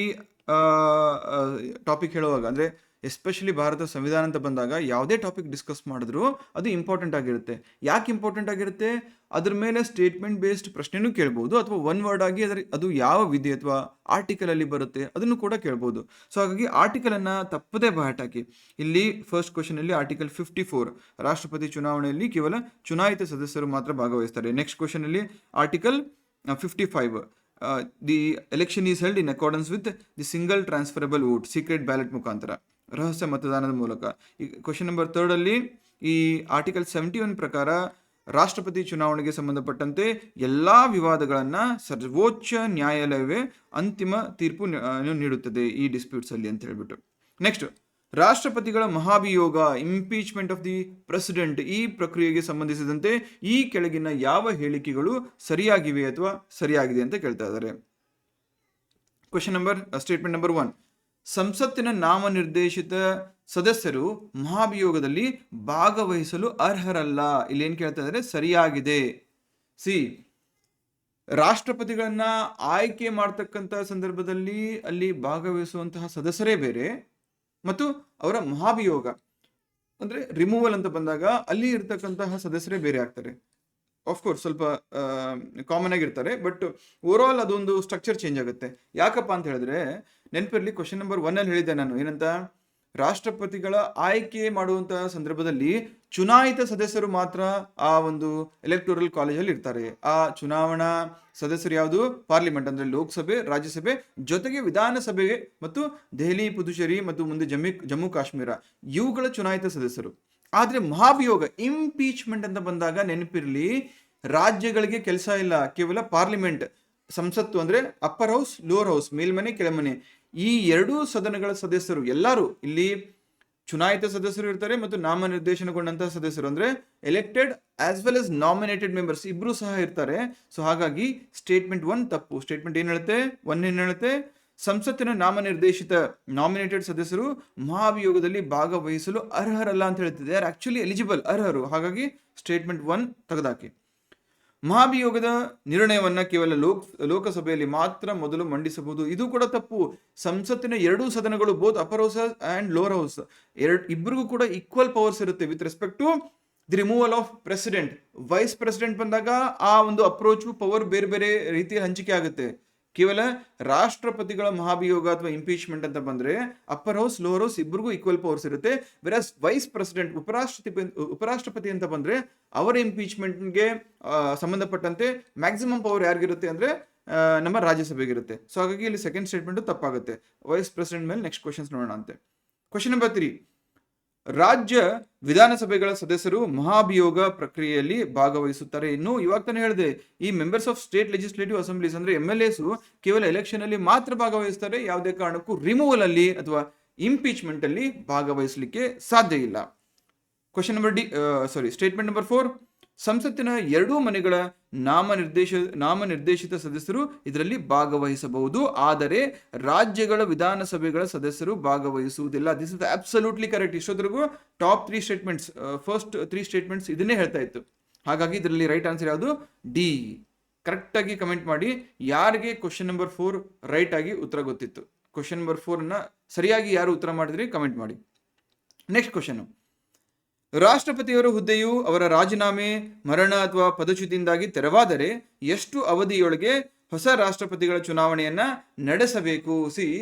ಟಾಪಿಕ್ ಹೇಳುವಾಗ, ಅಂದರೆ ಎಸ್ಪೆಷಲಿ ಭಾರತ ಸಂವಿಧಾನ ಅಂತ ಬಂದಾಗ ಯಾವುದೇ ಟಾಪಿಕ್ ಡಿಸ್ಕಸ್ ಮಾಡಿದ್ರು ಅದು ಇಂಪಾರ್ಟೆಂಟ್ ಆಗಿರುತ್ತೆ. ಯಾಕೆ ಇಂಪಾರ್ಟೆಂಟ್ ಆಗಿರುತ್ತೆ? ಅದ್ರ ಮೇಲೆ ಸ್ಟೇಟ್ಮೆಂಟ್ ಬೇಸ್ಡ್ ಪ್ರಶ್ನೆನೂ ಕೇಳ್ಬೋದು, ಅಥವಾ ಒನ್ ವರ್ಡ್ ಆಗಿ ಅದು ಯಾವ ವಿಧಿ ಅಥವಾ ಆರ್ಟಿಕಲಲ್ಲಿ ಬರುತ್ತೆ ಅದನ್ನು ಕೂಡ ಕೇಳ್ಬೋದು. ಸೊ ಹಾಗಾಗಿ ಆರ್ಟಿಕಲನ್ನು ತಪ್ಪದೇ ಬಾಟ್ ಹಾಕಿ. ಇಲ್ಲಿ ಫಸ್ಟ್ ಕ್ವಶನಲ್ಲಿ ಆರ್ಟಿಕಲ್ 54, ರಾಷ್ಟ್ರಪತಿ ಚುನಾವಣೆಯಲ್ಲಿ ಕೇವಲ ಚುನಾಯಿತ ಸದಸ್ಯರು ಮಾತ್ರ ಭಾಗವಹಿಸ್ತಾರೆ. ನೆಕ್ಸ್ಟ್ ಕ್ವಶನಲ್ಲಿ article 55, the election is held in accordance with the single transferable vote, secret ballot ಮುಖಾಂತರ, ರಹಸ್ಯ ಮತದಾನದ ಮೂಲಕ. ಈ ಕ್ವಶನ್ ನಂಬರ್ 3 ಈ ಆರ್ಟಿಕಲ್ 71 ಪ್ರಕಾರ ರಾಷ್ಟ್ರಪತಿ ಚುನಾವಣೆಗೆ ಸಂಬಂಧಪಟ್ಟಂತೆ ಎಲ್ಲ ವಿವಾದಗಳನ್ನು ಸರ್ವೋಚ್ಚ ನ್ಯಾಯಾಲಯವೇ ಅಂತಿಮ ತೀರ್ಪು ನೀಡುತ್ತದೆ ಈ ಡಿಸ್ಪ್ಯೂಟ್ಸ್ ಅಲ್ಲಿ ಅಂತ ಹೇಳ್ಬಿಟ್ಟು. ನೆಕ್ಸ್ಟ್, ರಾಷ್ಟ್ರಪತಿಗಳ ಮಹಾಭಿಯೋಗ, ಇಂಪೀಚ್ಮೆಂಟ್ ಆಫ್ ದಿ ಪ್ರೆಸಿಡೆಂಟ್, ಈ ಪ್ರಕ್ರಿಯೆಗೆ ಸಂಬಂಧಿಸಿದಂತೆ ಈ ಕೆಳಗಿನ ಯಾವ ಹೇಳಿಕೆಗಳು ಸರಿಯಾಗಿವೆ ಅಥವಾ ಸರಿಯಾಗಿದೆ ಅಂತ ಕೇಳ್ತಾ ಇದ್ದಾರೆ. ಸ್ಟೇಟ್ಮೆಂಟ್ ನಂಬರ್ 1, ಸಂಸತ್ತಿನ ನಾಮನಿರ್ದೇಶಿತ ಸದಸ್ಯರು ಮಹಾಭಿಯೋಗದಲ್ಲಿ ಭಾಗವಹಿಸಲು ಅರ್ಹರಲ್ಲ. ಇಲ್ಲಿ ಏನು ಕೇಳ್ತಾ ಇದ್ದಾರೆ? ಸರಿಯಾಗಿದೆ. ರಾಷ್ಟ್ರಪತಿಗಳನ್ನ ಆಯ್ಕೆ ಮಾಡ್ತಕ್ಕಂಥ ಸಂದರ್ಭದಲ್ಲಿ ಅಲ್ಲಿ ಭಾಗವಹಿಸುವಂತಹ ಸದಸ್ಯರೇ ಬೇರೆ, ಮತ್ತು ಅವರ ಮಹಾಭಿಯೋಗ ಅಂದ್ರೆ ರಿಮೂವಲ್ ಅಂತ ಬಂದಾಗ ಅಲ್ಲಿ ಇರ್ತಕ್ಕಂತಹ ಸದಸ್ಯರೇ ಬೇರೆ ಆಗ್ತಾರೆ. ಆಫ್ಕೋರ್ಸ್ ಸ್ವಲ್ಪ ಕಾಮನ್ ಆಗಿರ್ತಾರೆ, ಬಟ್ ಓವರ್ ಆಲ್ ಅದೊಂದು ಸ್ಟ್ರಕ್ಚರ್ ಚೇಂಜ್ ಆಗುತ್ತೆ. ಯಾಕಪ್ಪ ಅಂತ ಹೇಳಿದ್ರೆ, ನೆನಪಿರಲಿ ಕ್ವಶನ್ ನಂಬರ್ 1 ಅಲ್ಲಿ ಹೇಳಿದ್ದೆ ನಾನು ಏನಂತ, ರಾಷ್ಟ್ರಪತಿಗಳ ಆಯ್ಕೆ ಮಾಡುವಂತಹ ಸಂದರ್ಭದಲ್ಲಿ ಚುನಾಯಿತ ಸದಸ್ಯರು ಮಾತ್ರ ಆ ಒಂದು ಎಲೆಕ್ಟೋರಲ್ ಕಾಲೇಜಲ್ಲಿ ಇರ್ತಾರೆ. ಆ ಚುನಾವಣಾ ಸದಸ್ಯರು ಯಾವುದು? ಪಾರ್ಲಿಮೆಂಟ್ ಅಂದ್ರೆ ಲೋಕಸಭೆ, ರಾಜ್ಯಸಭೆ, ಜೊತೆಗೆ ವಿಧಾನಸಭೆಗೆ ಮತ್ತು ದೆಹಲಿ, ಪುದುಚೇರಿ ಮತ್ತು ಮುಂದೆ ಜಮ್ಮು ಕಾಶ್ಮೀರ, ಇವುಗಳ ಚುನಾಯಿತ ಸದಸ್ಯರು. ಆದ್ರೆ ಮಹಾಭಿಯೋಗ, ಇಂಪೀಚ್ಮೆಂಟ್ ಅಂತ ಬಂದಾಗ ನೆನಪಿರಲಿ, ರಾಜ್ಯಗಳಿಗೆ ಕೆಲಸ ಇಲ್ಲ, ಕೇವಲ ಪಾರ್ಲಿಮೆಂಟ್, ಸಂಸತ್ತು ಅಂದ್ರೆ ಅಪ್ಪರ್ ಹೌಸ್, ಲೋವರ್ ಹೌಸ್, ಮೇಲ್ಮನೆ, ಕೆಳಮನೆ, ಈ ಎರಡೂ ಸದನಗಳ ಸದಸ್ಯರು ಎಲ್ಲರೂ ಇಲ್ಲಿ ಚುನಾಯಿತ ಸದಸ್ಯರು ಇರ್ತಾರೆ ಮತ್ತು ನಾಮನಿರ್ದೇಶನಗೊಂಡಂತಹ ಸದಸ್ಯರು ಅಂದ್ರೆ elected as well as nominated members ಇಬ್ರು ಸಹ ಇರ್ತಾರೆ. ಸೊ ಹಾಗಾಗಿ ಸ್ಟೇಟ್ಮೆಂಟ್ 1 ತಪ್ಪು. ಸ್ಟೇಟ್ಮೆಂಟ್ ಏನ್ ಹೇಳುತ್ತೆ? 1 ಏನ್ ಹೇಳುತ್ತೆ? ಸಂಸತ್ತಿನ ನಾಮನಿರ್ದೇಶಿತ ನಾಮಿನೇಟೆಡ್ ಸದಸ್ಯರು ಮಹಾಭಿಯೋಗದಲ್ಲಿ ಭಾಗವಹಿಸಲು ಅರ್ಹರಲ್ಲ ಅಂತ ಹೇಳ್ತಿದೆ. ಆರ್ ಆಕ್ಚುಲಿ ಎಲಿಜಿಬಲ್, ಅರ್ಹರು. ಹಾಗಾಗಿ ಸ್ಟೇಟ್ಮೆಂಟ್ 1 ತೆಗೆದಾಕಿ. ಮಹಾಭಿಯೋಗದ ನಿರ್ಣಯವನ್ನ ಕೇವಲ ಲೋಕಸಭೆಯಲ್ಲಿ ಮಾತ್ರ ಮೊದಲು ಮಂಡಿಸಬಹುದು, ಇದು ಕೂಡ ತಪ್ಪು. ಸಂಸತ್ತಿನ ಎರಡೂ ಸದನಗಳು, both upper house and lower house, ಇಬ್ಬರಿಗೂ ಕೂಡ ಈಕ್ವಲ್ ಪವರ್ಸ್ ಇರುತ್ತೆ with respect to the removal of president. Vice president ಬಂದಾಗ ಆ ಒಂದು ಅಪ್ರೋಚ್ ಪವರ್ ಬೇರೆ ಬೇರೆ ರೀತಿಯ ಹಂಚಿಕೆ ಆಗುತ್ತೆ. ಕೇವಲ ರಾಷ್ಟ್ರಪತಿಗಳ ಮಹಾಭಿಯೋಗ ಅಥವಾ ಇಂಪೀಚ್ಮೆಂಟ್ ಅಂತ ಬಂದ್ರೆ ಅಪ್ಪರ್ ಹೌಸ್, ಲೋವರ್ ಹೌಸ್ ಇಬ್ಬರಿಗೂ ಈಕ್ವಲ್ ಪವರ್ಸ್ ಇರುತ್ತೆ. ವೆರಸ್ ವೈಸ್ ಪ್ರೆಸಿಡೆಂಟ್, ಉಪರಾಷ್ಟ್ರಪತಿ ಅಂತ ಬಂದ್ರೆ ಅವರ ಇಂಪೀಚ್ಮೆಂಟ್ಗೆ ಸಂಬಂಧಪಟ್ಟಂತೆ ಮ್ಯಾಕ್ಸಿಮಮ್ ಪವರ್ ಯಾರಿಗಿರುತ್ತೆ ಅಂದ್ರೆ ನಮ್ಮ ರಾಜ್ಯಸಭೆಗೆ ಇರುತ್ತೆ. ಸೊ ಹಾಗಾಗಿ ಇಲ್ಲಿ ಸೆಕೆಂಡ್ ಸ್ಟೇಟ್ಮೆಂಟ್ ತಪ್ಪಾಗುತ್ತೆ. ವೈಸ್ ಪ್ರೆಸಿಡೆಂಟ್ ಮೇಲೆ ನೆಕ್ಸ್ಟ್ ಕ್ವಶನ್ಸ್ ನೋಡೋಣ ಅಂತೆ. ಕ್ವಶನ್ ನಂಬರ್ 3, ರಾಜ್ಯ ವಿಧಾನಸಭೆಗಳ ಸದಸ್ಯರು ಮಹಾಭಿಯೋಗ ಪ್ರಕ್ರಿಯೆಯಲ್ಲಿ ಭಾಗವಹಿಸುತ್ತಾರೆ. ಇನ್ನು ಇವಾಗ ತಾನೇ ಹೇಳಿದೆ, ಈ members of state legislative assemblies ಅಂದ್ರೆ MLAs ಕೇವಲ ಎಲೆಕ್ಷನ್ ಅಲ್ಲಿ ಮಾತ್ರ ಭಾಗವಹಿಸ್ತಾರೆ, ಯಾವುದೇ ಕಾರಣಕ್ಕೂ ರಿಮೂವಲ್ ಅಲ್ಲಿ ಅಥವಾ ಇಂಪೀಚ್ಮೆಂಟ್ ಅಲ್ಲಿ ಭಾಗವಹಿಸಲಿಕ್ಕೆ ಸಾಧ್ಯ ಇಲ್ಲ. ಸ್ಟೇಟ್ಮೆಂಟ್ ನಂಬರ್ 4, ಸಂಸತ್ತಿನ ಎರಡೂ ಮನೆಗಳ ನಾಮನಿರ್ದೇಶಿತ ಸದಸ್ಯರು ಇದರಲ್ಲಿ ಭಾಗವಹಿಸಬಹುದು, ಆದರೆ ರಾಜ್ಯಗಳ ವಿಧಾನಸಭೆಗಳ ಸದಸ್ಯರು ಭಾಗವಹಿಸುವುದಿಲ್ಲ. This is absolutely correct. ಇಷ್ಟೊತ್ತರೆಗೂ ಟಾಪ್ 3 ಸ್ಟೇಟ್ಮೆಂಟ್ಸ್, ಫಸ್ಟ್ 3 ಸ್ಟೇಟ್ಮೆಂಟ್ಸ್ ಇದನ್ನೇ ಹೇಳ್ತಾ ಇತ್ತು. ಹಾಗಾಗಿ ಇದರಲ್ಲಿ ರೈಟ್ ಆನ್ಸರ್ ಯಾವುದು? ಡಿ. ಕರೆಕ್ಟ್ ಆಗಿ ಕಮೆಂಟ್ ಮಾಡಿ ಯಾರಿಗೆ ಕ್ವಶನ್ ನಂಬರ್ 4 ರೈಟ್ ಆಗಿ ಉತ್ತರ ಗೊತ್ತಿತ್ತು. ಕ್ವಶನ್ ನಂಬರ್ 4 ಅನ್ನ ಸರಿಯಾಗಿ ಯಾರು ಉತ್ತರ ಮಾಡಿದ್ರಿ ಕಮೆಂಟ್ ಮಾಡಿ. ನೆಕ್ಸ್ಟ್ ಕ್ವಶನ್, ರಾಷ್ಟ್ರಪತಿಯವರ ಹುದ್ದೆಯು ಅವರ ರಾಜೀನಾಮೆ, ಮರಣ ಅಥವಾ ಪದಚ್ಯುತಿಯಿಂದಾಗಿ ತೆರವಾದರೆ ಎಷ್ಟು ಅವಧಿಯೊಳಗೆ ಹೊಸ ರಾಷ್ಟ್ರಪತಿಗಳ ಚುನಾವಣೆಯನ್ನ ನಡೆಸಬೇಕು?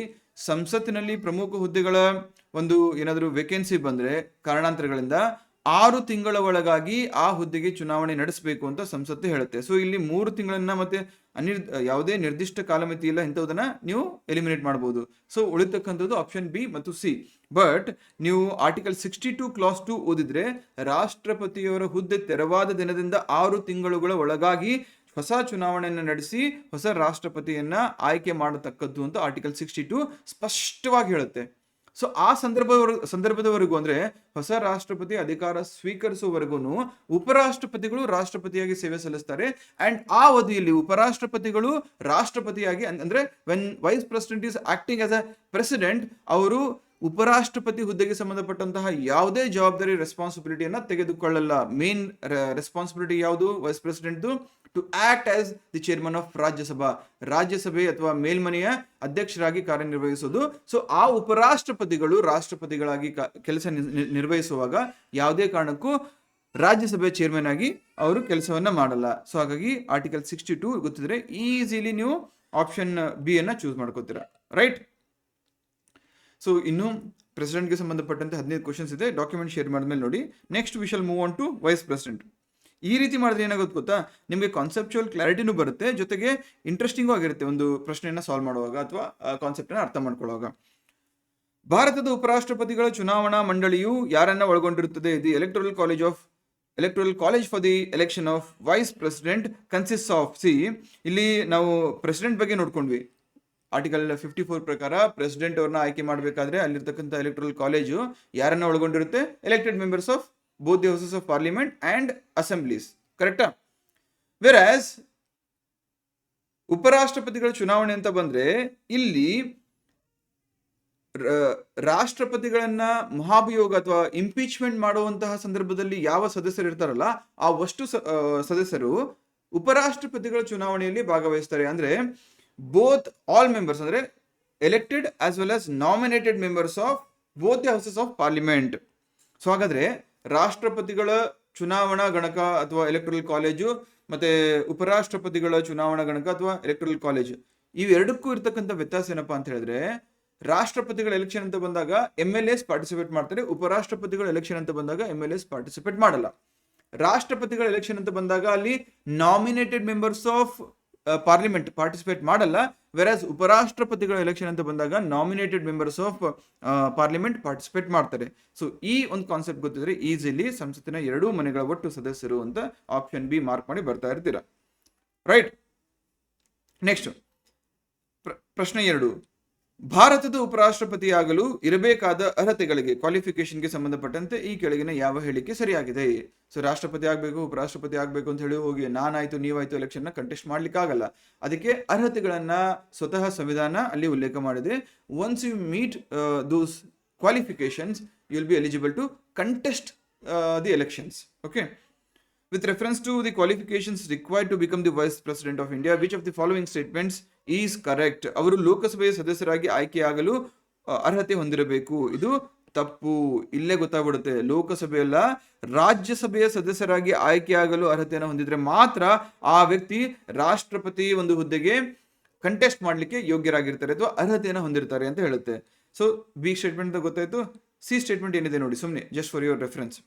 ಸಂಸತ್ತಿನಲ್ಲಿ ಪ್ರಮುಖ ಹುದ್ದೆಗಳ ಒಂದು ಏನಾದರೂ ವೇಕೆನ್ಸಿ ಬಂದ್ರೆ ಕಾರಣಾಂತರಗಳಿಂದ 6 ತಿಂಗಳ ಒಳಗಾಗಿ ಆ ಹುದ್ದೆಗೆ ಚುನಾವಣೆ ನಡೆಸಬೇಕು ಅಂತ ಸಂಸತ್ತು ಹೇಳುತ್ತೆ. ಸೊ ಇಲ್ಲಿ 3 ತಿಂಗಳನ್ನ ಮತ್ತೆ ಯಾವುದೇ ನಿರ್ದಿಷ್ಟ ಕಾಲಮಿತಿ ಇಲ್ಲ, ಇಂಥದನ್ನ ನೀವು ಎಲಿಮಿನೇಟ್ ಮಾಡಬಹುದು. ಸೊ ಉಳಿತಕ್ಕಂಥದ್ದು ಆಪ್ಷನ್ ಬಿ ಮತ್ತು ಸಿ. ಬಟ್ ನೀವು ಆರ್ಟಿಕಲ್ 62 ಕ್ಲಾಸ್ 2 ಓದಿದ್ರೆ ರಾಷ್ಟ್ರಪತಿಯವರ ಹುದ್ದೆ ತೆರವಾದ ದಿನದಿಂದ 6 ತಿಂಗಳುಗಳ ಒಳಗಾಗಿ ಹೊಸ ಚುನಾವಣೆಯನ್ನು ನಡೆಸಿ ಹೊಸ ರಾಷ್ಟ್ರಪತಿಯನ್ನ ಆಯ್ಕೆ ಮಾಡತಕ್ಕದ್ದು ಅಂತ ಆರ್ಟಿಕಲ್ 62 ಸ್ಪಷ್ಟವಾಗಿ ಹೇಳುತ್ತೆ. ಸೊ ಆ ಸಂದರ್ಭದವರೆಗೂ ಅಂದ್ರೆ ಹೊಸ ರಾಷ್ಟ್ರಪತಿ ಅಧಿಕಾರ ಸ್ವೀಕರಿಸುವವರೆಗೂ ಉಪರಾಷ್ಟ್ರಪತಿಗಳು ರಾಷ್ಟ್ರಪತಿಯಾಗಿ ಸೇವೆ ಸಲ್ಲಿಸ್ತಾರೆ. ಅಂಡ್ ಆ ಅವಧಿಯಲ್ಲಿ ಉಪರಾಷ್ಟ್ರಪತಿಗಳು ರಾಷ್ಟ್ರಪತಿಯಾಗಿ ಅಂದ್ರೆ when vice president is acting as a president, ಅವರು ಉಪರಾಷ್ಟ್ರಪತಿ ಹುದ್ದೆಗೆ ಸಂಬಂಧಪಟ್ಟಂತಹ ಯಾವುದೇ ಜವಾಬ್ದಾರಿ ರೆಸ್ಪಾನ್ಸಿಬಿಲಿಟಿಯನ್ನ ತೆಗೆದುಕೊಳ್ಳಲ್ಲ. ಮೇನ್ ರೆಸ್ಪಾನ್ಸಿಬಿಲಿಟಿ ಯಾವುದು? Vice president to act as the chairman of Rajya Sabha ಅಥವಾ ಮೇಲ್ಮನೆಯ ಅಧ್ಯಕ್ಷರಾಗಿ ಕಾರ್ಯನಿರ್ವಹಿಸೋದು. ಸೊ ಆ ಉಪರಾಷ್ಟ್ರಪತಿಗಳು ರಾಷ್ಟ್ರಪತಿಗಳಾಗಿ ಕೆಲಸ ನಿರ್ವಹಿಸುವಾಗ ಯಾವುದೇ ಕಾರಣಕ್ಕೂ ರಾಜ್ಯಸಭೆ ಚೇರ್ಮನ್ ಆಗಿ ಅವರು ಕೆಲಸವನ್ನ ಮಾಡಲ್ಲ. ಸೊ ಹಾಗಾಗಿ ಆರ್ಟಿಕಲ್ 62 ಗೊತ್ತಿದ್ರೆ ಈಸಿಲಿ ನೀವು ಆಪ್ಷನ್ ಬಿ ಅನ್ನ ಚೂಸ್ ಮಾಡ್ಕೋತೀರಾ, ರೈಟ್? ಸೊ ಇನ್ನು ಪ್ರೆಸಿಡೆಂಟ್ಗೆ ಸಂಬಂಧಪಟ್ಟಂತೆ 15 ಕ್ವಶನ್ಸ್ ಇದೆ. ಡಾಕ್ಯುಮೆಂಟ್ ಶೇರ್ ಮಾಡಿದ್ಮೇಲೆ ನೋಡಿ. Next we shall move on to vice president. ಈ ರೀತಿ ಮಾಡಿದ್ರೆ ಏನಾಗುತ್ತೆ ಗೊತ್ತಾ, ನಿಮಗೆ ಕಾನ್ಸೆಪ್ಚುವಲ್ ಕ್ಲಾರಿಟಿನೂ ಬರುತ್ತೆ, ಜೊತೆಗೆ ಇಂಟ್ರೆಸ್ಟಿಂಗು ಆಗಿರುತ್ತೆ ಒಂದು ಪ್ರಶ್ನೆಯನ್ನ ಸಾಲ್ವ್ ಮಾಡುವಾಗ ಅಥವಾ ಕಾನ್ಸೆಪ್ಟನ್ನು ಅರ್ಥ ಮಾಡ್ಕೊಳ್ಳುವಾಗ. ಭಾರತದ ಉಪರಾಷ್ಟ್ರಪತಿಗಳ ಚುನಾವಣಾ ಮಂಡಳಿಯು ಯಾರನ್ನ ಒಳಗೊಂಡಿರುತ್ತದೆ? The electoral college for the election of vice president consist of. ಇಲ್ಲಿ ನಾವು ಪ್ರೆಸಿಡೆಂಟ್ ಬಗ್ಗೆ ನೋಡ್ಕೊಂಡ್ವಿ. ಆರ್ಟಿಕಲ್ 54 ಪ್ರಕಾರ ಪ್ರೆಸಿಡೆಂಟ್ ಅವ್ರನ್ನ ಆಯ್ಕೆ ಮಾಡಬೇಕಾದ್ರೆ ಅಲ್ಲಿರ್ತಕ್ಕಂಥ ಎಲೆಕ್ಟೋರಲ್ ಕಾಲೇಜು ಯಾರನ್ನ ಒಳಗೊಂಡಿರುತ್ತೆ? Elected members of both the houses of parliament and assemblies, ಕರೆಕ್ಟಾ? ವೆರಾಸ್ ಉಪರಾಷ್ಟ್ರಪತಿಗಳ ಚುನಾವಣೆ ಅಂತ ಬಂದ್ರೆ ಇಲ್ಲಿ ರಾಷ್ಟ್ರಪತಿಗಳನ್ನ ಮಹಾಭಿಯೋಗ ಅಥವಾ ಇಂಪೀಚ್ಮೆಂಟ್ ಮಾಡುವಂತಹ ಸಂದರ್ಭದಲ್ಲಿ ಯಾವ ಸದಸ್ಯರು ಇರ್ತಾರಲ್ಲ ಆ ಅಷ್ಟು ಸದಸ್ಯರು ಉಪರಾಷ್ಟ್ರಪತಿಗಳ ಚುನಾವಣೆಯಲ್ಲಿ ಭಾಗವಹಿಸ್ತಾರೆ. ಅಂದ್ರೆ ಬೋತ್ ಆಲ್ ಮೆಂಬರ್ಸ್ ಅಂದ್ರೆ elected as well as nominated members of both the houses of parliament. So ಹಾಗಾದ್ರೆ ರಾಷ್ಟ್ರಪತಿಗಳ ಚುನಾವಣಾ ಗಣಕ ಅಥವಾ ಎಲೆಕ್ಟೋರಲ್ ಕಾಲೇಜು ಮತ್ತೆ ಉಪರಾಷ್ಟ್ರಪತಿಗಳ ಚುನಾವಣಾ ಗಣಕ ಅಥವಾ ಎಲೆಕ್ಟೋರಲ್ ಕಾಲೇಜು ಇವೆರಡಕ್ಕೂ ಇರ್ತಕ್ಕಂಥ ವ್ಯತ್ಯಾಸ ಏನಪ್ಪಾ ಅಂತ ಹೇಳಿದ್ರೆ, ರಾಷ್ಟ್ರಪತಿಗಳ ಎಲೆಕ್ಷನ್ ಅಂತ ಬಂದಾಗ MLAs ಪಾರ್ಟಿಸಿಪೇಟ್ ಮಾಡ್ತಾರೆ, ಉಪರಾಷ್ಟ್ರಪತಿಗಳ ಎಲೆಕ್ಷನ್ ಅಂತ ಬಂದಾಗ MLAs ಪಾರ್ಟಿಸಿಪೇಟ್ ಮಾಡಲ್ಲ. ರಾಷ್ಟ್ರಪತಿಗಳ ಎಲೆಕ್ಷನ್ ಅಂತ ಬಂದಾಗ ಅಲ್ಲಿ nominated members of parliament participate ಮಾಡಲ್ಲ, ವೆರಾಸ್ ಉಪರಾಷ್ಟ್ರಪತಿಗಳ ಎಲೆಕ್ಷನ್ ಅಂತ ಬಂದಾಗ nominated members of parliament participate ಮಾಡ್ತಾರೆ. ಸೊ ಈ ಒಂದು ಕಾನ್ಸೆಪ್ಟ್ ಗೊತ್ತಿದ್ರೆ ಈಸಿಲಿ ಸಂಸತ್ತಿನ ಎರಡೂ ಮನೆಗಳ ಒಟ್ಟು ಸದಸ್ಯರು ಅಂತ ಆಪ್ಷನ್ ಬಿ ಮಾರ್ಕ್ ಮಾಡಿ ಬರ್ತಾ ಇರ್ತೀರಾ, ರೈಟ್? ನೆಕ್ಸ್ಟ್ ಪ್ರಶ್ನೆ 2, ಭಾರತದ ಉಪರಾಷ್ಟ್ರಪತಿಯಾಗಲು ಇರಬೇಕಾದ ಅರ್ಹತೆಗಳಿಗೆ ಕ್ವಾಲಿಫಿಕೇಶನ್ಗೆ ಸಂಬಂಧಪಟ್ಟಂತೆ ಈ ಕೆಳಗಿನ ಯಾವ ಹೇಳಿಕೆ ಸರಿಯಾಗಿದೆ? ಸೊ ರಾಷ್ಟ್ರಪತಿ ಆಗಬೇಕು, ಉಪರಾಷ್ಟ್ರಪತಿ ಆಗಬೇಕು ಅಂತ ಹೇಳಿ ಹೋಗಿ ನಾನಾಯ್ತು ನೀವಾಯ್ತು ಎಲೆಕ್ಷನ್ ನ ಕಂಟೆಸ್ಟ್ ಮಾಡ್ಲಿಕ್ಕೆ ಆಗಲ್ಲ. ಅದಕ್ಕೆ ಅರ್ಹತೆಗಳನ್ನ ಸ್ವತಃ ಸಂವಿಧಾನ ಅಲ್ಲಿ ಉಲ್ಲೇಖ ಮಾಡಿದೆ. Once you meet those qualifications you will be eligible to contest the elections. Okay, with reference to the qualifications required to become the vice president of India, which of the following statements is correct? ಅವರು ಲೋಕಸಭೆಯ ಸದಸ್ಯರಾಗಿ ಆಯ್ಕೆಯಾಗಲು ಅರ್ಹತೆ ಹೊಂದಿರಬೇಕು. ಇದು ತಪ್ಪು. ಇಲ್ಲೇ ಗೊತ್ತಾಗ್ಬಿಡುತ್ತೆ, ಲೋಕಸಭೆಯಲ್ಲ ರಾಜ್ಯಸಭೆಯ ಸದಸ್ಯರಾಗಿ ಆಯ್ಕೆಯಾಗಲು ಅರ್ಹತೆಯನ್ನು ಹೊಂದಿದ್ರೆ ಮಾತ್ರ ಆ ವ್ಯಕ್ತಿ ರಾಷ್ಟ್ರಪತಿ ಒಂದು ಹುದ್ದೆಗೆ ಕಂಟೆಸ್ಟ್ ಮಾಡ್ಲಿಕ್ಕೆ ಯೋಗ್ಯರಾಗಿರ್ತಾರೆ ಅಥವಾ ಅರ್ಹತೆಯನ್ನು ಹೊಂದಿರ್ತಾರೆ ಅಂತ ಹೇಳುತ್ತೆ. ಸೊ ಬಿ ಸ್ಟೇಟ್ಮೆಂಟ್ ಗೊತ್ತಾಯ್ತು. ಸಿ ಸ್ಟೇಟ್ಮೆಂಟ್ ಏನಿದೆ ನೋಡಿ, ಸುಮ್ಮನೆ ಜಸ್ಟ್ ಫಾರ್ ಯುವರ್ ರೆಫರೆನ್ಸ್.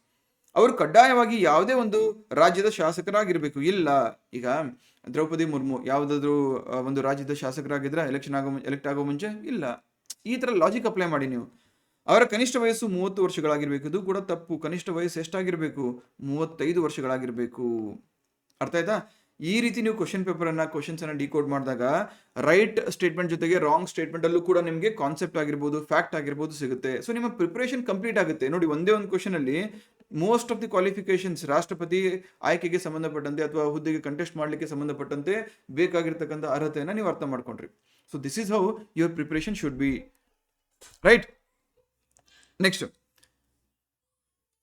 ಅವರು ಕಡ್ಡಾಯವಾಗಿ ಯಾವುದೇ ಒಂದು ರಾಜ್ಯದ ಶಾಸಕರಾಗಿರ್ಬೇಕು ಇಲ್ಲ. ಈಗ ದ್ರೌಪದಿ ಮುರ್ಮು ಯಾವುದಾದ್ರೂ ಒಂದು ರಾಜ್ಯದ ಶಾಸಕರಾಗಿದ್ರೆ ಎಲೆಕ್ಟ್ ಆಗೋ ಮುಂಚೆ ಇಲ್ಲ. ಈ ತರ ಲಾಜಿಕ್ ಅಪ್ಲೈ ಮಾಡಿ ನೀವು. ಅವರ ಕನಿಷ್ಠ ವಯಸ್ಸು 30 ವರ್ಷಗಳಾಗಿರ್ಬೇಕು. ಇದು ಕೂಡ ತಪ್ಪು. ಕನಿಷ್ಠ ವಯಸ್ಸು ಎಷ್ಟಾಗಿರ್ಬೇಕು? 35 ವರ್ಷಗಳಾಗಿರ್ಬೇಕು. ಅರ್ಥ ಆಯ್ತಾ? ಈ ರೀತಿ ನೀವು ಕ್ವಶನ್ಸ್ ಅನ್ನ ಡಿಕೋಡ್ ಮಾಡಿದಾಗ ರೈಟ್ ಸ್ಟೇಟ್ಮೆಂಟ್ ಜೊತೆಗೆ ರಾಂಗ್ ಸ್ಟೇಟ್ಮೆಂಟ್ ಅಲ್ಲೂ ಕೂಡ ನಿಮಗೆ ಕಾನ್ಸೆಪ್ಟ್ ಆಗಿರ್ಬೋದು, ಫ್ಯಾಕ್ಟ್ ಆಗಿರ್ಬೋದು ಸಿಗುತ್ತೆ. ಸೊ ನಿಮ್ಮ ಪ್ರಿಪರೇಷನ್ ಕಂಪ್ಲೀಟ್ ಆಗುತ್ತೆ. ನೋಡಿ, ಒಂದೇ ಒಂದು ಕ್ವಶನ್ ಅಲ್ಲಿ ಮೋಸ್ಟ್ ಆಫ್ ದಿ ಕ್ವಾಲಿಫಿಕೇಶನ್ಸ್ ರಾಷ್ಟ್ರಪತಿ ಆಯ್ಕೆಗೆ ಸಂಬಂಧಪಟ್ಟಂತೆ ಅಥವಾ ಹುದ್ದೆಗೆ ಕಂಟೆಸ್ಟ್ ಮಾಡಲಿಕ್ಕೆ ಸಂಬಂಧಪಟ್ಟಂತೆ ಬೇಕಾಗಿರ್ತಕ್ಕಂಥ ಅರ್ಹತೆಯನ್ನು ನೀವು ಅರ್ಥ ಮಾಡ್ಕೊಂಡ್ರಿ. So this is how your preparation should be, right? Next,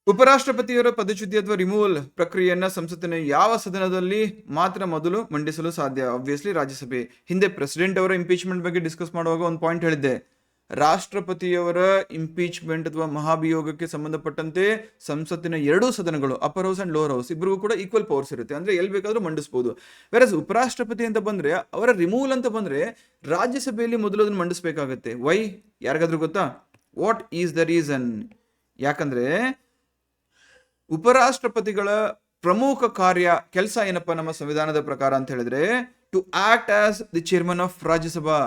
ಉಪರಾಷ್ಟ್ರಪತಿಯವರ ಪದಚ್ಯುತಿ ಅಥವಾ ರಿಮೂವಲ್ ಪ್ರಕ್ರಿಯೆಯನ್ನ ಸಂಸತ್ತಿನ ಯಾವ ಸದನದಲ್ಲಿ ಮಾತ್ರ ಮೊದಲು ಮಂಡಿಸಲು ಸಾಧ್ಯ? ಆಬ್ವಿಯಸ್ಲಿ ರಾಜ್ಯಸಭೆ. ಹಿಂದೆ ಪ್ರೆಸಿಡೆಂಟ್ ಅವರ ಇಂಪೀಚ್ಮೆಂಟ್ ಬಗ್ಗೆ ಡಿಸ್ಕಸ್ ಮಾಡುವಾಗ ಒಂದು ಪಾಯಿಂಟ್ ಹೇಳಿದ್ದೆ, ರಾಷ್ಟ್ರಪತಿಯವರ ಇಂಪೀಚ್ಮೆಂಟ್ ಅಥವಾ ಮಹಾಭಿಯೋಗಕ್ಕೆ ಸಂಬಂಧಪಟ್ಟಂತೆ ಸಂಸತ್ತಿನ ಎರಡೂ ಸದನಗಳು, upper house and lower house, ಇಬ್ಬರಿಗೂ ಕೂಡ ಈಕ್ವಲ್ ಪವರ್ಸ್ ಇರುತ್ತೆ. ಅಂದ್ರೆ ಎಲ್ಲಿ ಬೇಕಾದ್ರೂ ಮಂಡಿಸಬಹುದು. ವೆರಸ್ ಉಪರಾಷ್ಟ್ರಪತಿ ಅಂತ ಬಂದ್ರೆ, ಅವರ ರಿಮೂವಲ್ ಅಂತ ಬಂದ್ರೆ ರಾಜ್ಯಸಭೆಯಲ್ಲಿ ಮೊದಲು ಅದನ್ನು ಮಂಡಿಸಬೇಕಾಗತ್ತೆ. ವೈ? ಯಾರಿಗಾದ್ರೂ ಗೊತ್ತಾ? What is the reason? ಯಾಕಂದ್ರೆ ಉಪರಾಷ್ಟ್ರಪತಿಗಳ ಪ್ರಮುಖ ಕೆಲಸ ಏನಪ್ಪ ನಮ್ಮ ಸಂವಿಧಾನದ ಪ್ರಕಾರ ಅಂತ ಹೇಳಿದ್ರೆ, to act as the chairman of Rajya Sabha,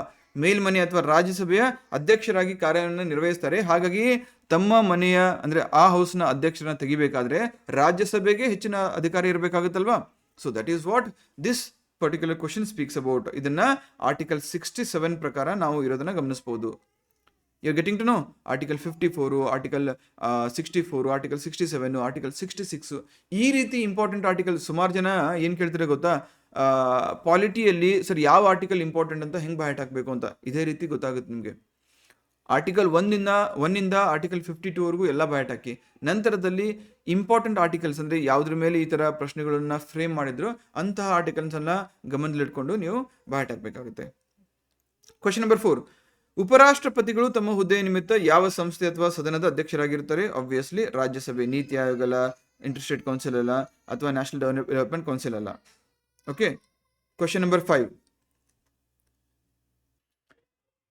ಮೇಲ್ಮನೆ ಅಥವಾ ರಾಜ್ಯಸಭೆಯ ಅಧ್ಯಕ್ಷರಾಗಿ ಕಾರ್ಯವನ್ನು ನಿರ್ವಹಿಸ್ತಾರೆ. ಹಾಗಾಗಿ ತಮ್ಮ ಮನೆಯ ಅಂದ್ರೆ ಆ ಹೌಸ್ನ ಅಧ್ಯಕ್ಷರನ್ನ ತೆಗಿಬೇಕಾದ್ರೆ ರಾಜ್ಯಸಭೆಗೆ ಹೆಚ್ಚಿನ ಅಧಿಕಾರ ಇರಬೇಕಾಗುತ್ತಲ್ವಾ. So that is what this particular question speaks about. ಇದನ್ನ ಆರ್ಟಿಕಲ್ 67 ಪ್ರಕಾರ ನಾವು ಇರೋದನ್ನ ಗಮನಿಸಬಹುದು. You getting to know article 54, article 64, article 67, article 66, ಈ ರೀತಿ ಇಂಪಾರ್ಟೆಂಟ್ ಆರ್ಟಿಕಲ್. ಸುಮಾರು ಜನ ಏನ್ ಕೇಳ್ತಾರೆ ಗೊತ್ತಾ, ಪಾಲಿಟಿಯಲ್ಲಿ ಸರ್ ಯಾವ ಆರ್ಟಿಕಲ್ ಇಂಪಾರ್ಟೆಂಟ್ ಅಂತ ಹೆಂಗೆ ಬಾಯಟ್ ಹಾಕಬೇಕು ಅಂತ. ಇದೇ ರೀತಿ ಗೊತ್ತಾಗುತ್ತೆ ನಿಮಗೆ. ಆರ್ಟಿಕಲ್ 1 ಆರ್ಟಿಕಲ್ 52 ಎಲ್ಲ ಬಾಯಟ್ ಹಾಕಿ, ನಂತರದಲ್ಲಿ ಇಂಪಾರ್ಟೆಂಟ್ ಆರ್ಟಿಕಲ್ಸ್ ಅಂದ್ರೆ ಯಾವುದ್ರ ಮೇಲೆ ಈ ತರ ಪ್ರಶ್ನೆಗಳನ್ನ ಫ್ರೇಮ್ ಮಾಡಿದ್ರು ಅಂತಹ ಆರ್ಟಿಕಲ್ಸ್ ಅನ್ನ ಗಮನದಲ್ಲಿಟ್ಕೊಂಡು ನೀವು ಬಾಯಟ್ ಹಾಕಬೇಕಾಗುತ್ತೆ. ಕ್ವಶನ್ ನಂಬರ್ 4, ಉಪರಾಷ್ಟ್ರಪತಿಗಳು ತಮ್ಮ ಹುದ್ದೆಯ ನಿಮಿತ್ತ ಯಾವ ಸಂಸ್ಥೆ ಅಥವಾ ಸದನದ ಅಧ್ಯಕ್ಷರಾಗಿರುತ್ತಾರೆ? ಆಬ್ವಿಯಸ್ಲಿ ರಾಜ್ಯಸಭೆ, ನೀತಿ ಆಯೋಗ ಅಲ್ಲ, ಇಂಟರ್ಸ್ಟೇಟ್ ಕೌನ್ಸಿಲ್ ಅಲ್ಲ, ಅಥವಾ ನ್ಯಾಷನಲ್ ಡೆವಲಪ್ಮೆಂಟ್ ಕೌನ್ಸಿಲ್ ಅಲ್ಲ. ಓಕೆ. ಕ್ವಶನ್ ನಂಬರ್ 5,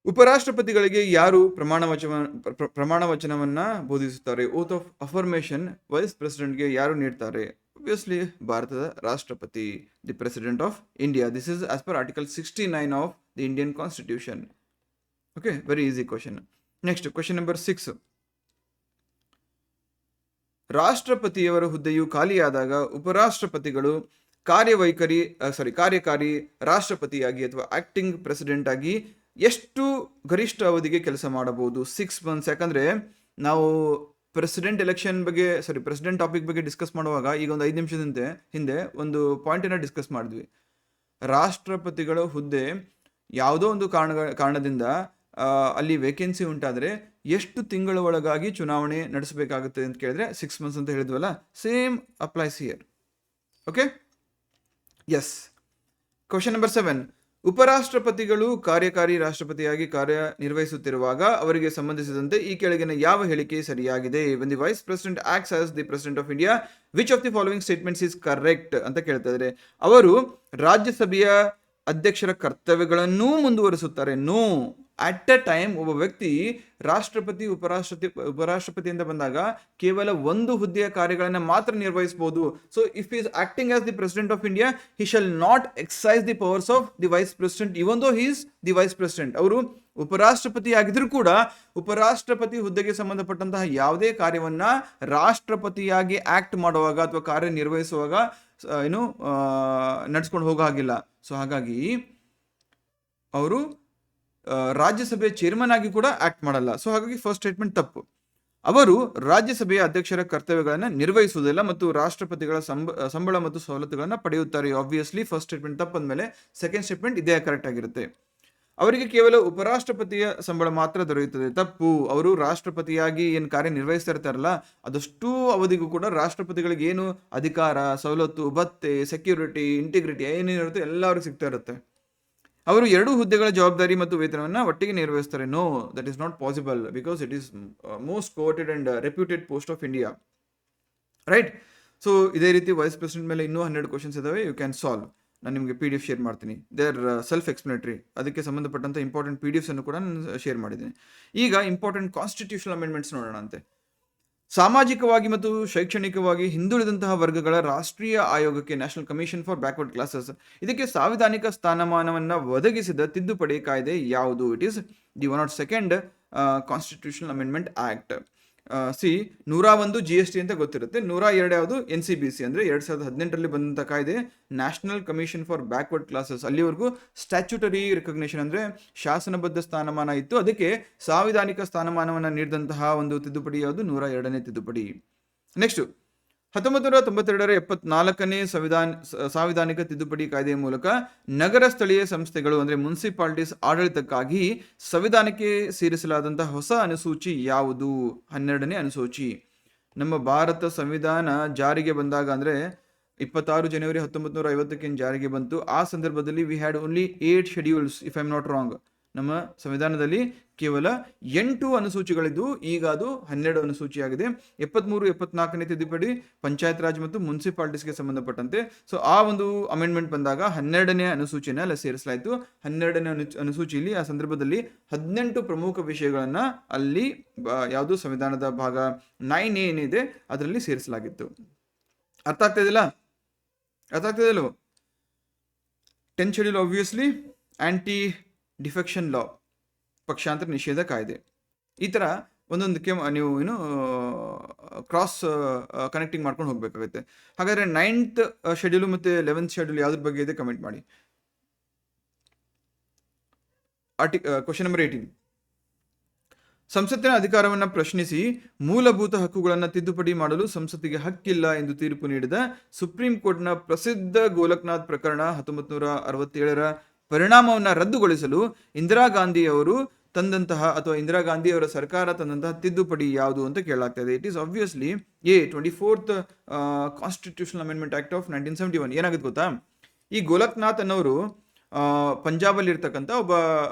ಉಪರಾಷ್ಟ್ರಪತಿಗಳಿಗೆ ಯಾರು ಪ್ರಮಾಣ ವಚನವನ್ನ ಬೋಧಿಸುತ್ತಾರೆ? ಓತ್ ಆಫ್ ಅಫರ್ಮೇಷನ್ ವೈಸ್ ಪ್ರೆಸಿಡೆಂಟ್ಗೆ ಯಾರು ನೀಡ್ತಾರೆ? ಆಬ್ವಿಯಸ್ಲಿ ಭಾರತದ ರಾಷ್ಟ್ರಪತಿ, the president of India. This is as per article 69 of the Indian constitution. Okay, very easy question. Next question number 6, ರಾಷ್ಟ್ರಪತಿಯವರ ಹುದ್ದೆಯು ಖಾಲಿಯಾದಾಗ ಉಪರಾಷ್ಟ್ರಪತಿಗಳು ಕಾರ್ಯಕಾರಿ ರಾಷ್ಟ್ರಪತಿಯಾಗಿ ಅಥವಾ ಆಕ್ಟಿಂಗ್ ಪ್ರೆಸಿಡೆಂಟ್ ಆಗಿ ಎಷ್ಟು ಗರಿಷ್ಠ ಅವಧಿಗೆ ಕೆಲಸ ಮಾಡಬಹುದು? 6 months. ಯಾಕಂದ್ರೆ ನಾವು ಪ್ರೆಸಿಡೆಂಟ್ ಟಾಪಿಕ್ ಬಗ್ಗೆ ಡಿಸ್ಕಸ್ ಮಾಡುವಾಗ ಈಗ ಒಂದು 5 ನಿಮಿಷದ ಹಿಂದೆ ಒಂದು ಪಾಯಿಂಟನ್ನು ಡಿಸ್ಕಸ್ ಮಾಡಿದ್ವಿ. ರಾಷ್ಟ್ರಪತಿಗಳ ಹುದ್ದೆ ಯಾವುದೋ ಒಂದು ಕಾರಣದಿಂದ ಅಲ್ಲಿ ವೇಕೆನ್ಸಿ ಉಂಟಾದರೆ ಎಷ್ಟು ತಿಂಗಳ ಒಳಗಾಗಿ ಚುನಾವಣೆ ನಡೆಸಬೇಕಾಗುತ್ತೆ ಅಂತ ಕೇಳಿದ್ರೆ 6 months ಅಂತ ಹೇಳಿದ್ವಲ್ಲ, same applies here. Okay, yes. Question number 7, ಉಪರಾಷ್ಟ್ರಪತಿಗಳು ಕಾರ್ಯಕಾರಿ ರಾಷ್ಟ್ರಪತಿಯಾಗಿ ಕಾರ್ಯನಿರ್ವಹಿಸುತ್ತಿರುವಾಗ ಅವರಿಗೆ ಸಂಬಂಧಿಸಿದಂತೆ ಈ ಕೆಳಗಿನ ಯಾವ ಹೇಳಿಕೆ ಸರಿಯಾಗಿದೆ? When the vice president acts as the president of India, which of the following statements is correct ಅಂತ ಕೇಳ್ತಾ ಇದ್ದಾರೆ. ಅವರು ರಾಜ್ಯಸಭೆಯ ಅಧ್ಯಕ್ಷರ ಕರ್ತವ್ಯಗಳನ್ನೂ ಮುಂದುವರಿಸುತ್ತಾರೆ. ನೋ, ಅಟ್ ಅ ಟೈಮ್ ಒಬ್ಬ ವ್ಯಕ್ತಿ ರಾಷ್ಟ್ರಪತಿ ಉಪರಾಷ್ಟ್ರಪತಿ ಅಂತ ಬಂದಾಗ ಕೇವಲ ಒಂದು ಹುದ್ದೆಯ ಕಾರ್ಯಗಳನ್ನು ಮಾತ್ರ ನಿರ್ವಹಿಸಬಹುದು. So if is acting as the president of India, he shall not exercise the powers of the vice president even though he is the vice president. ಅವರು ಉಪರಾಷ್ಟ್ರಪತಿ ಆಗಿದ್ರು ಕೂಡ ಉಪರಾಷ್ಟ್ರಪತಿ ಹುದ್ದೆಗೆ ಸಂಬಂಧಪಟ್ಟಂತಹ ಯಾವುದೇ ಕಾರ್ಯವನ್ನ ರಾಷ್ಟ್ರಪತಿಯಾಗಿ ಆಕ್ಟ್ ಮಾಡುವಾಗ ಅಥವಾ ಕಾರ್ಯನಿರ್ವಹಿಸುವಾಗ ನಡ್ಸ್ಕೊಂಡು ಹೋಗೋ ಹಾಗಿಲ್ಲ. ಸೊ ಹಾಗಾಗಿ ಅವರು ರಾಜ್ಯಸಭೆಯ ಚೇರ್ಮನ್ ಆಗಿ ಕೂಡ ಆಕ್ಟ್ ಮಾಡಲ್ಲ. ಸೊ ಹಾಗಾಗಿ ಫಸ್ಟ್ ಸ್ಟೇಟ್ಮೆಂಟ್ ತಪ್ಪು. ಅವರು ರಾಜ್ಯಸಭೆಯ ಅಧ್ಯಕ್ಷರ ಕರ್ತವ್ಯಗಳನ್ನು ನಿರ್ವಹಿಸುವುದಿಲ್ಲ ಮತ್ತು ರಾಷ್ಟ್ರಪತಿಗಳ ಸಂಬಳ ಮತ್ತು ಸವಲತ್ತುಗಳನ್ನು ಪಡೆಯುತ್ತಾರೆ. ಆಬ್ವಿಯಸ್ಲಿ ಫಸ್ಟ್ ಸ್ಟೇಟ್ಮೆಂಟ್ ತಪ್ಪಂದ್ಮೇಲೆ ಸೆಕೆಂಡ್ ಸ್ಟೇಟ್ಮೆಂಟ್ ಇದೇ ಕರೆಕ್ಟ್ ಆಗಿರುತ್ತೆ. ಅವರಿಗೆ ಕೇವಲ ಉಪರಾಷ್ಟ್ರಪತಿಯ ಸಂಬಳ ಮಾತ್ರ ದೊರೆಯುತ್ತದೆ. ತಪ್ಪು. ಅವರು ರಾಷ್ಟ್ರಪತಿಯಾಗಿ ಏನು ಕಾರ್ಯನಿರ್ವಹಿಸ್ತಾ ಇರ್ತಾರಲ್ಲ ಅದಷ್ಟು ಅವಧಿಗೂ ಕೂಡ ರಾಷ್ಟ್ರಪತಿಗಳಿಗೆ ಏನು ಅಧಿಕಾರ, ಸವಲತ್ತು, ಭತ್ಯೆ, ಸೆಕ್ಯೂರಿಟಿ, ಇಂಟಿಗ್ರಿಟಿ ಏನೇನಿರುತ್ತೆ ಎಲ್ಲ ಅವ್ರಿಗೆ ಸಿಗ್ತಾ ಇರುತ್ತೆ. ಅವರು 2 ಹುದ್ದೆಗಳ ಜವಾಬ್ದಾರಿ ಮತ್ತು ವೇತನವನ್ನು ಒಟ್ಟಿಗೆ ನಿರ್ವಹಿಸ್ತಾರೆ. No, that is not possible because it is most coveted and reputed post of India, right? So ಇದೇ ರೀತಿ ವೈಸ್ ಪ್ರೆಸಿಡೆಂಟ್ ಮೇಲೆ ಇನ್ನೂ 12 ಕ್ವಶನ್ಸ್ ಇದಾವೆ. You can solve. ನಾನು ನಿಮಗೆ PDF ಶೇರ್ ಮಾಡ್ತೀನಿ. They are self explanatory. ಅದಕ್ಕೆ ಸಂಬಂಧಪಟ್ಟಂಥ ಇಂಪಾರ್ಟೆಂಟ್ PDFs ಅನ್ನು ಕೂಡ ನಾನು ಶೇರ್ ಮಾಡಿದ್ದೀನಿ. ಈಗ ಇಂಪಾರ್ಟೆಂಟ್ ಕಾನ್ಸ್ಟಿಟ್ಯೂಷನಲ್ ಅಮೆಂಡ್ಮೆಂಟ್ಸ್ ನೋಡೋಣ ಅಂತೆ. ಸಾಮಾಜಿಕವಾಗಿ ಮತ್ತು ಶೈಕ್ಷಣಿಕವಾಗಿ ಹಿಂದುಳಿದಂತಹ ವರ್ಗಗಳ ರಾಷ್ಟ್ರೀಯ ಆಯೋಗಕ್ಕೆ, national commission for backward classes, ಇದಕ್ಕೆ ಸಾಂವಿಧಾನಿಕ ಸ್ಥಾನಮಾನವನ್ನು ಒದಗಿಸಿದ ತಿದ್ದುಪಡಿ ಕಾಯ್ದೆ ಯಾವುದು? It is the 102nd constitutional amendment act. 101 GST ಅಂತ ಗೊತ್ತಿರುತ್ತೆ. 102 ಯಾವುದು? NCBC ಅಂದರೆ 2018ರಲ್ಲಿ ಬಂದಂಥ ಕಾಯ್ದೆ, national commission for backward classes. ಅಲ್ಲಿವರೆಗೂ ಸ್ಟ್ಯಾಚ್ಯೂಟರಿ ರಿಕಗ್ನಿಷನ್ ಅಂದರೆ ಶಾಸನಬದ್ಧ ಸ್ಥಾನಮಾನ ಇತ್ತು, ಅದಕ್ಕೆ ಸಾಂವಿಧಾನಿಕ ಸ್ಥಾನಮಾನವನ್ನು ನೀಡಿದಂತಹ ಒಂದು ತಿದ್ದುಪಡಿ ಯಾವುದು? 102ನೇ ತಿದ್ದುಪಡಿ. ನೆಕ್ಸ್ಟ್ 1992ರ 74ನೇ ಸಾಂವಿಧಾನಿಕ ತಿದ್ದುಪಡಿ ಕಾಯ್ದೆಯ ಮೂಲಕ ನಗರ ಸ್ಥಳೀಯ ಸಂಸ್ಥೆಗಳು ಅಂದರೆ ಮುನ್ಸಿಪಾಲಿಟೀಸ್ ಆಡಳಿತಕ್ಕಾಗಿ ಸಂವಿಧಾನಕ್ಕೆ ಸೇರಿಸಲಾದಂತಹ ಹೊಸ ಅನುಸೂಚಿ ಯಾವುದು? 12ನೇ ಅನುಸೂಚಿ. ನಮ್ಮ ಭಾರತ ಸಂವಿಧಾನ ಜಾರಿಗೆ ಬಂದಾಗ ಅಂದರೆ 26 ಜನವರಿ 1950ಕ್ಕೆ ಜಾರಿಗೆ ಬಂತು. ಆ ಸಂದರ್ಭದಲ್ಲಿ we had only 8 schedules if I am not wrong. ನಮ್ಮ ಸಂವಿಧಾನದಲ್ಲಿ ಕೇವಲ 8 ಅನುಸೂಚಿಗಳಿದ್ದು ಈಗ ಅದು 12 ಅನುಸೂಚಿಯಾಗಿದೆ. 73, 74ನೇ ತಿದ್ದುಪಡಿ ಪಂಚಾಯತ್ ರಾಜ್ ಮತ್ತು ಮುನ್ಸಿಪಾಲಿಟೀಸ್ಗೆ ಸಂಬಂಧಪಟ್ಟಂತೆ. ಸೊ ಆ ಒಂದು ಅಮೆಂಡ್ಮೆಂಟ್ ಬಂದಾಗ 12ನೇ ಅನುಸೂಚಿನ ಅಲ್ಲಿ ಸೇರಿಸಲಾಯಿತು. 12ನೇ ಅನುಸೂಚಿಯಲ್ಲಿ ಆ ಸಂದರ್ಭದಲ್ಲಿ 18 ಪ್ರಮುಖ ವಿಷಯಗಳನ್ನ ಅಲ್ಲಿ ಯಾವುದು ಸಂವಿಧಾನದ ಭಾಗ 9A ಏನಿದೆ ಅದರಲ್ಲಿ ಸೇರಿಸಲಾಗಿತ್ತು. ಅರ್ಥ ಆಗ್ತದಿಲ್ಲ 10th schedule obviously aunty defection ಲಾ, ಪಕ್ಷಾಂತರ ನಿಷೇಧ ಕಾಯ್ದೆ. ಈ ಥರ ಒಂದೊಂದಕ್ಕೆ ನೀವು ಕ್ರಾಸ್ ಕನೆಕ್ಟಿಂಗ್ ಮಾಡ್ಕೊಂಡು ಹೋಗ್ಬೇಕಾಗುತ್ತೆ. ಹಾಗಾದ್ರೆ 9th ಶೆಡ್ಯೂಲ್ ಮತ್ತು 11th ಶೆಡ್ಯೂಲ್ ಯಾವ್ದ್ರ ಬಗ್ಗೆ ಇದೆ ಕಮೆಂಟ್ ಮಾಡಿ. Question number 18. ಸಂಸತ್ತಿನ ಅಧಿಕಾರವನ್ನು ಪ್ರಶ್ನಿಸಿ ಮೂಲಭೂತ ಹಕ್ಕುಗಳನ್ನು ತಿದ್ದುಪಡಿ ಮಾಡಲು ಸಂಸತ್ತಿಗೆ ಹಕ್ಕಿಲ್ಲ ಎಂದು ತೀರ್ಪು ನೀಡಿದ ಸುಪ್ರೀಂ ಕೋರ್ಟ್ನ ಪ್ರಸಿದ್ಧ ಗೋಲಕ್ನಾಥ್ ಪ್ರಕರಣ 1967ರ ಪರಿಣಾಮವನ್ನು ರದ್ದುಗೊಳಿಸಲು ಇಂದಿರಾ ಗಾಂಧಿಯವರು ತಂದಂತಹ ಅಥವಾ ಇಂದಿರಾ ಗಾಂಧಿಯವರ ಸರ್ಕಾರ ತಂದಂತಹ ತಿದ್ದುಪಡಿ ಯಾವುದು ಅಂತ ಕೇಳಲಾಗ್ತದೆ. It is obviously 24th constitutional amendment act of 1971. ಏನಾಗುತ್ತೆ ಗೊತ್ತಾ, ಈ ಗೋಲಕ್ನಾಥ್ ಅನ್ನೋರು ಪಂಜಾಬಲ್ಲಿ ಇರ್ತಕ್ಕಂಥ ಒಬ್ಬ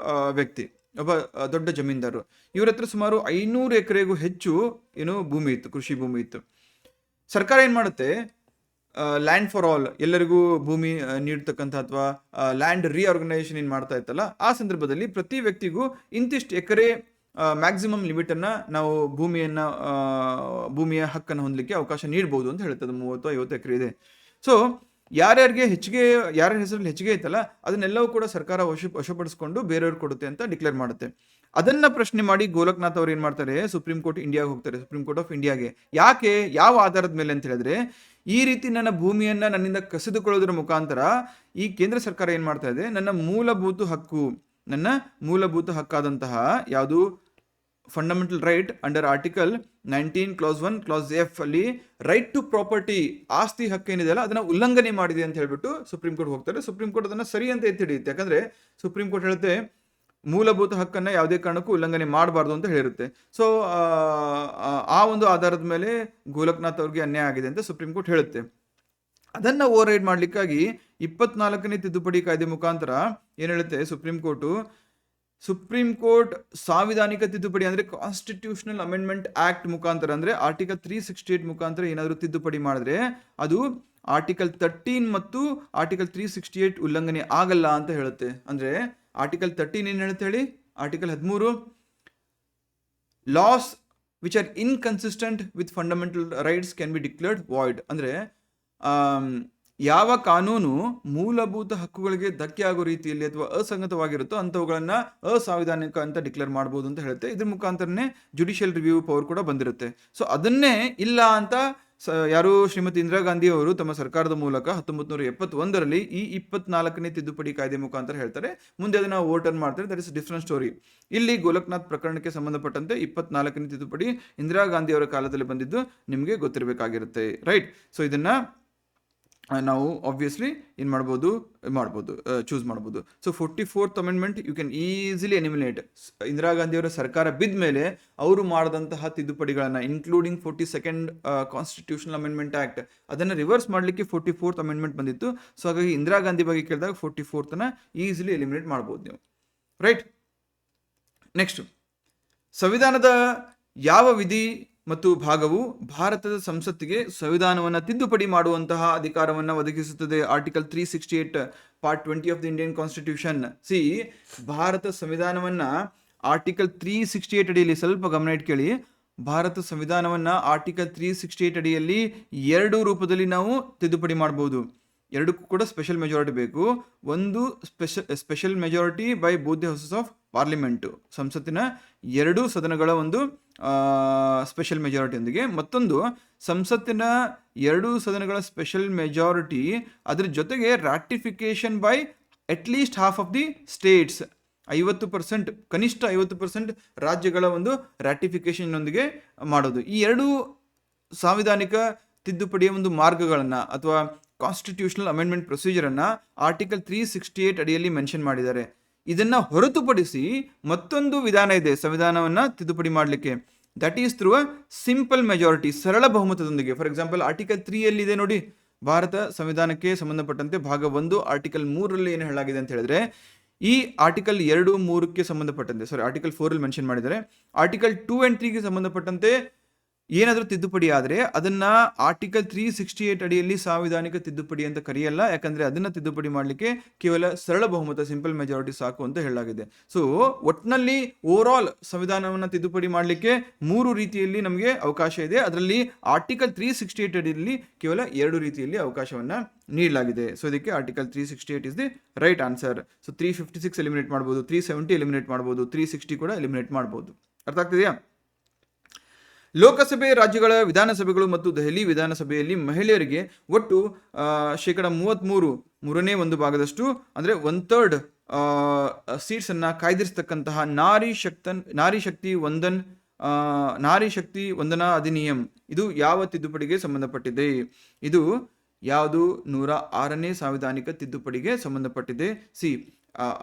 ವ್ಯಕ್ತಿ, ಒಬ್ಬ ದೊಡ್ಡ ಜಮೀನ್ದಾರರು. ಇವ್ರ ಹತ್ರ ಸುಮಾರು 500 ಎಕರೆಗೂ ಹೆಚ್ಚು ಭೂಮಿ ಇತ್ತು, ಕೃಷಿ ಭೂಮಿ ಇತ್ತು. ಸರ್ಕಾರ ಏನು ಮಾಡುತ್ತೆ, ಲ್ಯಾಂಡ್ ಫಾರ್ ಆಲ್, ಎಲ್ಲರಿಗೂ ಭೂಮಿ ನೀಡ್ತಕ್ಕಂಥ ಅಥವಾ ಲ್ಯಾಂಡ್ ರಿಆರ್ಗನೈಸೇಷನ್ ಏನು ಮಾಡ್ತಾ ಇತ್ತಲ್ಲ, ಆ ಸಂದರ್ಭದಲ್ಲಿ ಪ್ರತಿ ವ್ಯಕ್ತಿಗೂ ಇಂತಿಷ್ಟು ಎಕರೆ ಮ್ಯಾಕ್ಸಿಮಮ್ ಲಿಮಿಟನ್ನು ನಾವು ಭೂಮಿಯ ಹಕ್ಕನ್ನು ಹೊಂದಲಿಕ್ಕೆ ಅವಕಾಶ ನೀಡ್ಬೋದು ಅಂತ ಹೇಳ್ತದೆ. 30-50 ಎಕರೆ ಇದೆ. ಸೊ ಯಾರ್ಯಾರಿಗೆ ಯಾರ್ಯಾರ ಹೆಸರಲ್ಲಿ ಹೆಚ್ಚಿಗೆ ಐತಲ್ಲ ಅದನ್ನೆಲ್ಲವೂ ಕೂಡ ಸರ್ಕಾರ ವಶಪಡಿಸ್ಕೊಂಡು ಬೇರೆಯವ್ರು ಕೊಡುತ್ತೆ ಅಂತ ಡಿಕ್ಲೇರ್ ಮಾಡುತ್ತೆ. ಅದನ್ನ ಪ್ರಶ್ನೆ ಮಾಡಿ ಗೋಲಕ್ನಾಥ್ ಅವ್ರು ಏನ್ ಮಾಡ್ತಾರೆ, ಸುಪ್ರೀಂ ಕೋರ್ಟ್ ಇಂಡಿಯಾಗೆ ಹೋಗ್ತಾರೆ, ಸುಪ್ರೀಂ ಕೋರ್ಟ್ ಆಫ್ ಇಂಡಿಯಾಗೆ. ಯಾಕೆ, ಯಾವ ಆಧಾರದ ಮೇಲೆ ಅಂತ ಹೇಳಿದ್ರೆ, ಈ ರೀತಿ ನನ್ನ ಭೂಮಿಯನ್ನ ನನ್ನಿಂದ ಕಸಿದುಕೊಳ್ಳೋದ್ರ ಮುಖಾಂತರ ಈ ಕೇಂದ್ರ ಸರ್ಕಾರ ಏನ್ ಮಾಡ್ತಾ ಇದೆ, ನನ್ನ ಮೂಲಭೂತ ಹಕ್ಕಾದಂತಹ ಯಾವುದು fundamental right under article 19 clause 1 clause F ಅಲ್ಲಿ ರೈಟ್ ಟು ಪ್ರಾಪರ್ಟಿ, ಆಸ್ತಿ ಹಕ್ಕು ಏನಿದೆಯಲ್ಲ ಅದನ್ನ ಉಲ್ಲಂಘನೆ ಮಾಡಿದೆ ಅಂತ ಹೇಳ್ಬಿಟ್ಟು ಸುಪ್ರೀಂ ಕೋರ್ಟ್ ಹೋಗ್ತಾರೆ. ಸುಪ್ರೀಂ ಕೋರ್ಟ್ ಅದನ್ನ ಸರಿ ಅಂತ ಎತ್ತಿ ಹಿಡಿಯುತ್ತೆ. ಯಾಕಂದ್ರೆ ಸುಪ್ರೀಂ ಕೋರ್ಟ್ ಹೇಳುತ್ತೆ ಮೂಲಭೂತ ಹಕ್ಕನ್ನ ಯಾವುದೇ ಕಾರಣಕ್ಕೂ ಉಲ್ಲಂಘನೆ ಮಾಡಬಾರ್ದು ಅಂತ ಹೇಳಿರುತ್ತೆ. ಸೊ ಆ ಒಂದು ಆಧಾರದ ಮೇಲೆ ಗೋಲಕ್ನಾಥ್ ಅವ್ರಿಗೆ ಅನ್ಯಾಯ ಆಗಿದೆ ಅಂತ ಸುಪ್ರೀಂ ಕೋರ್ಟ್ ಹೇಳುತ್ತೆ. ಅದನ್ನ ಓವರ್ ರೈಡ್ ಮಾಡ್ಲಿಕ್ಕಾಗಿ 24ನೇ ತಿದ್ದುಪಡಿ ಕಾಯ್ದೆ ಮುಖಾಂತರ ಏನ್ ಹೇಳುತ್ತೆ ಸುಪ್ರೀಂ ಕೋರ್ಟ್ ಸಾಂವಿಧಾನಿಕ ತಿದ್ದುಪಡಿ ಅಂದ್ರೆ ಕಾನ್ಸ್ಟಿಟ್ಯೂಷನಲ್ ಅಮೆಂಡ್ಮೆಂಟ್ ಆಕ್ಟ್ ಮುಖಾಂತರ, ಅಂದ್ರೆ ಆರ್ಟಿಕಲ್ 368 ಮುಖಾಂತರ ಏನಾದರೂ ತಿದ್ದುಪಡಿ ಮಾಡಿದ್ರೆ ಅದು ಆರ್ಟಿಕಲ್ 13 ಮತ್ತು ಆರ್ಟಿಕಲ್ 368 ಉಲ್ಲಂಘನೆ ಆಗಲ್ಲ ಅಂತ ಹೇಳುತ್ತೆ. ಅಂದ್ರೆ ಆರ್ಟಿಕಲ್ 13 ಏನ್ ಹೇಳುತ್ತೆ ಹೇಳಿ, article 13 loss which are inconsistent with fundamental rights can be declared void. ಅಂದ್ರೆ ಯಾವ ಕಾನೂನು ಮೂಲಭೂತ ಹಕ್ಕುಗಳಿಗೆ ಧಕ್ಕೆ ಆಗೋ ರೀತಿಯಲ್ಲಿ ಅಥವಾ ಅಸಂಗತವಾಗಿರುತ್ತೋ ಅಂಥವುಗಳನ್ನ ಅಸಾಂವಿಧಾನಿಕ ಅಂತ ಡಿಕ್ಲೇರ್ ಮಾಡ್ಬೋದು ಅಂತ ಹೇಳುತ್ತೆ. ಇದ್ರ ಮುಖಾಂತರನೇ ಜುಡಿಷಿಯಲ್ ರಿವ್ಯೂ ಪವರ್ ಕೂಡ ಬಂದಿರುತ್ತೆ. ಸೊ ಅದನ್ನೇ ಇಲ್ಲ ಅಂತ ಯಾರು ಶ್ರೀಮತಿ ಇಂದಿರಾ ಗಾಂಧಿ ಅವರು ತಮ್ಮ ಸರ್ಕಾರದ ಮೂಲಕ 1971ರಲ್ಲಿ ಈ 24ನೇ ತಿದ್ದುಪಡಿ ಕಾಯ್ದೆ ಮುಖಾಂತರ ಹೇಳ್ತಾರೆ. ಮುಂದೆ ಅದನ್ನ ಓವರ್ಟರ್ನ್ ಮಾಡ್ತಾರೆ. That is different story. ಇಲ್ಲಿ ಗೋಲಕ್ನಾಥ್ ಪ್ರಕರಣಕ್ಕೆ ಸಂಬಂಧಪಟ್ಟಂತೆ 24ನೇ ತಿದ್ದುಪಡಿ ಇಂದಿರಾ ಗಾಂಧಿ ಅವರ ಕಾಲದಲ್ಲಿ ಬಂದಿದ್ದು ನಿಮಗೆ ಗೊತ್ತಿರಬೇಕಾಗಿರುತ್ತೆ, ರೈಟ್? ಸೊ ಇದನ್ನ ನಾವು ಆಬ್ವಿಯಸ್ಲಿ ಚೂಸ್ ಮಾಡ್ಬೋದು. So 44th amendment you can easily eliminate. Indira Gandhi ಅವರ ಸರ್ಕಾರ ಬಿದ್ದ ಮೇಲೆ ಅವರು ಮಾಡಿದಂತಹ ತಿದ್ದುಪಡಿಗಳನ್ನ including 42nd constitutional amendment act ಅದನ್ನ ರಿವರ್ಸ್ ಮಾಡಲಿಕ್ಕೆ 44th ಅಮೆಂಡ್ಮೆಂಟ್ ಬಂದಿತ್ತು. ಸೊ ಹಾಗಾಗಿ ಇಂದಿರಾ ಗಾಂಧಿ ಬಗ್ಗೆ ಕೇಳಿದಾಗ 44th ಈಸಿಲಿ ಎಲಿಮಿನೇಟ್ ಮಾಡ್ಬೋದು ನೀವು, ರೈಟ್? ನೆಕ್ಸ್ಟ್, ಸಂವಿಧಾನದ ಯಾವ ವಿಧಿ ಮತ್ತು ಭಾಗವು ಭಾರತದ ಸಂಸತ್ತಿಗೆ ಸಂವಿಧಾನವನ್ನು ತಿದ್ದುಪಡಿ ಮಾಡುವಂತಹ ಅಧಿಕಾರವನ್ನು ಒದಗಿಸುತ್ತದೆ? Article 368 part 20 of the Indian constitution. ಭಾರತ ಸಂವಿಧಾನವನ್ನ ಆರ್ಟಿಕಲ್ 368 ಅಡಿಯಲ್ಲಿ, ಸ್ವಲ್ಪ ಗಮನ ಇಟ್ಕೊಳ್ಳಿ, ಭಾರತ ಸಂವಿಧಾನವನ್ನ ಆರ್ಟಿಕಲ್ 368 ಅಡಿಯಲ್ಲಿ 2 ರೂಪದಲ್ಲಿ ನಾವು ತಿದ್ದುಪಡಿ ಮಾಡಬಹುದು. ಎರಡಕ್ಕೂ ಕೂಡ ಸ್ಪೆಷಲ್ ಮೆಜಾರಿಟಿ ಬೇಕು. ಒಂದು special majority by both the houses of parliament, ಸಂಸತ್ತಿನ 2 ಸದನಗಳ ಒಂದು ಸ್ಪೆಷಲ್ ಮೆಜಾರಿಟಿಯೊಂದಿಗೆ, ಮತ್ತೊಂದು ಸಂಸತ್ತಿನ 2 ಸದನಗಳ ಸ್ಪೆಷಲ್ ಮೆಜಾರಿಟಿ ಅದರ ಜೊತೆಗೆ ratification by at least half of the states, 50%, ಕನಿಷ್ಠ 50% ರಾಜ್ಯಗಳ ಒಂದು ರಾಟಿಫಿಕೇಶನ್ ಒಂದಿಗೆ ಮಾಡೋದು. ಈ 2 ಸಾಂವಿಧಾನಿಕ ತಿದ್ದುಪಡಿಯ ಒಂದು ಮಾರ್ಗಗಳನ್ನು ಅಥವಾ ಕಾನ್ಸ್ಟಿಟ್ಯೂಷನಲ್ ಅಮೆಂಡ್ಮೆಂಟ್ ಪ್ರೊಸೀಜರನ್ನು ಆರ್ಟಿಕಲ್ 368 ಅಡಿಯಲ್ಲಿ ಮೆನ್ಷನ್ ಮಾಡಿದ್ದಾರೆ. ಇದನ್ನ ಹೊರತುಪಡಿಸಿ ಮತ್ತೊಂದು ವಿಧಾನ ಇದೆ ಸಂವಿಧಾನವನ್ನ ತಿದ್ದುಪಡಿ ಮಾಡಲಿಕ್ಕೆ. That is through a simple majority, ಸರಳ ಬಹುಮತದೊಂದಿಗೆ. ಫಾರ್ ಎಕ್ಸಾಂಪಲ್ ಆರ್ಟಿಕಲ್ 3 ಅಲ್ಲಿ ಇದೆ ನೋಡಿ, ಭಾರತ ಸಂವಿಧಾನಕ್ಕೆ ಸಂಬಂಧಪಟ್ಟಂತೆ ಭಾಗ 1 ಆರ್ಟಿಕಲ್ 3ರಲ್ಲಿ ಏನು ಹೇಳಲಾಗಿದೆ ಅಂತ ಹೇಳಿದ್ರೆ, ಈ ಆರ್ಟಿಕಲ್ 2, 3ಕ್ಕೆ ಸಂಬಂಧಪಟ್ಟಂತೆ, ಸಾರಿ ಆರ್ಟಿಕಲ್ 4 ಮೆನ್ಷನ್ ಮಾಡಿದ್ದಾರೆ. ಆರ್ಟಿಕಲ್ 2 and 3ಗೆ ಸಂಬಂಧಪಟ್ಟಂತೆ ಏನಾದರೂ ತಿದ್ದುಪಡಿ ಆದರೆ ಅದನ್ನ ಆರ್ಟಿಕಲ್ 368 ಅಡಿಯಲ್ಲಿ ಸಾಂವಿಧಾನಿಕ ತಿದ್ದುಪಡಿ ಅಂತ ಕರೆಯಲ್ಲ. ಯಾಕಂದ್ರೆ ಅದನ್ನ ತಿದ್ದುಪಡಿ ಮಾಡಲಿಕ್ಕೆ ಕೇವಲ ಸರಳ ಬಹುಮತ, ಸಿಂಪಲ್ ಮೆಜಾರಿಟಿ ಸಾಕು ಅಂತ ಹೇಳಲಾಗಿದೆ. ಸೊ ಒಟ್ಟಿನಲ್ಲಿ ಓವರ್ ಆಲ್ ಸಂವಿಧಾನವನ್ನು ತಿದ್ದುಪಡಿ ಮಾಡಲಿಕ್ಕೆ 3 ರೀತಿಯಲ್ಲಿ ನಮಗೆ ಅವಕಾಶ ಇದೆ. ಅದರಲ್ಲಿ ಆರ್ಟಿಕಲ್ 368 ಅಡಿಯಲ್ಲಿ ಕೇವಲ 2 ರೀತಿಯಲ್ಲಿ ಅವಕಾಶವನ್ನ ನೀಡಲಾಗಿದೆ. ಸೊ ಇದಕ್ಕೆ article 368 is the right answer. So 356 eliminate ಮಾಡ್ಬೋದು, 370 ಎಲಿಮಿನೇಟ್ ಮಾಡ್ಬೋದು, 360 ಕೂಡ ಎಲಿಮಿನೇಟ್ ಮಾಡ್ಬೋದು. ಅರ್ಥ ಆಗ್ತಿದೆಯಾ? ಲೋಕಸಭೆ, ರಾಜ್ಯಗಳ ವಿಧಾನಸಭೆಗಳು ಮತ್ತು ದೆಹಲಿ ವಿಧಾನಸಭೆಯಲ್ಲಿ ಮಹಿಳೆಯರಿಗೆ ಒಟ್ಟು 33%, 1/3 ಅಂದರೆ 1/3 ಸೀಟ್ಸ್ ಅನ್ನ ಕಾಯ್ದಿರಿಸತಕ್ಕಂತಹ ನಾರಿ ಶಕ್ತಿ ವಂದನಾ ಅಧಿನಿಯಂ ಇದು ಯಾವ ತಿದ್ದುಪಡಿಗೆ ಸಂಬಂಧಪಟ್ಟಿದೆ? ಇದು ಯಾವುದು? 106ನೇ ಸಾಂವಿಧಾನಿಕ ತಿದ್ದುಪಡಿಗೆ ಸಂಬಂಧಪಟ್ಟಿದೆ.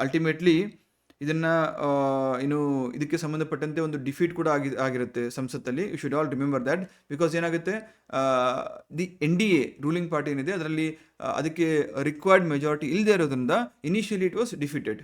ಅಲ್ಟಿಮೇಟ್ಲಿ ಇದನ್ನ ಇದಕ್ಕೆ ಸಂಬಂಧಪಟ್ಟಂತೆ ಒಂದು ಡಿಫೀಟ್ ಕೂಡ ಆಗಿರುತ್ತೆ ಸಂಸತ್ತಲ್ಲಿ. You should all remember that. Because ಏನಾಗುತ್ತೆ, ದಿ NDA ರೂಲಿಂಗ್ ಪಾರ್ಟಿ ಏನಿದೆ ಅದರಲ್ಲಿ ಅದಕ್ಕೆ ರಿಕ್ವೈರ್ಡ್ ಮೆಜಾರಿಟಿ ಇಲ್ಲದೆ ಇರೋದ್ರಿಂದ ಇನಿಷಿಯಲಿ ಇಟ್ ವಾಸ್ ಡಿಫೀಟೆಡ್.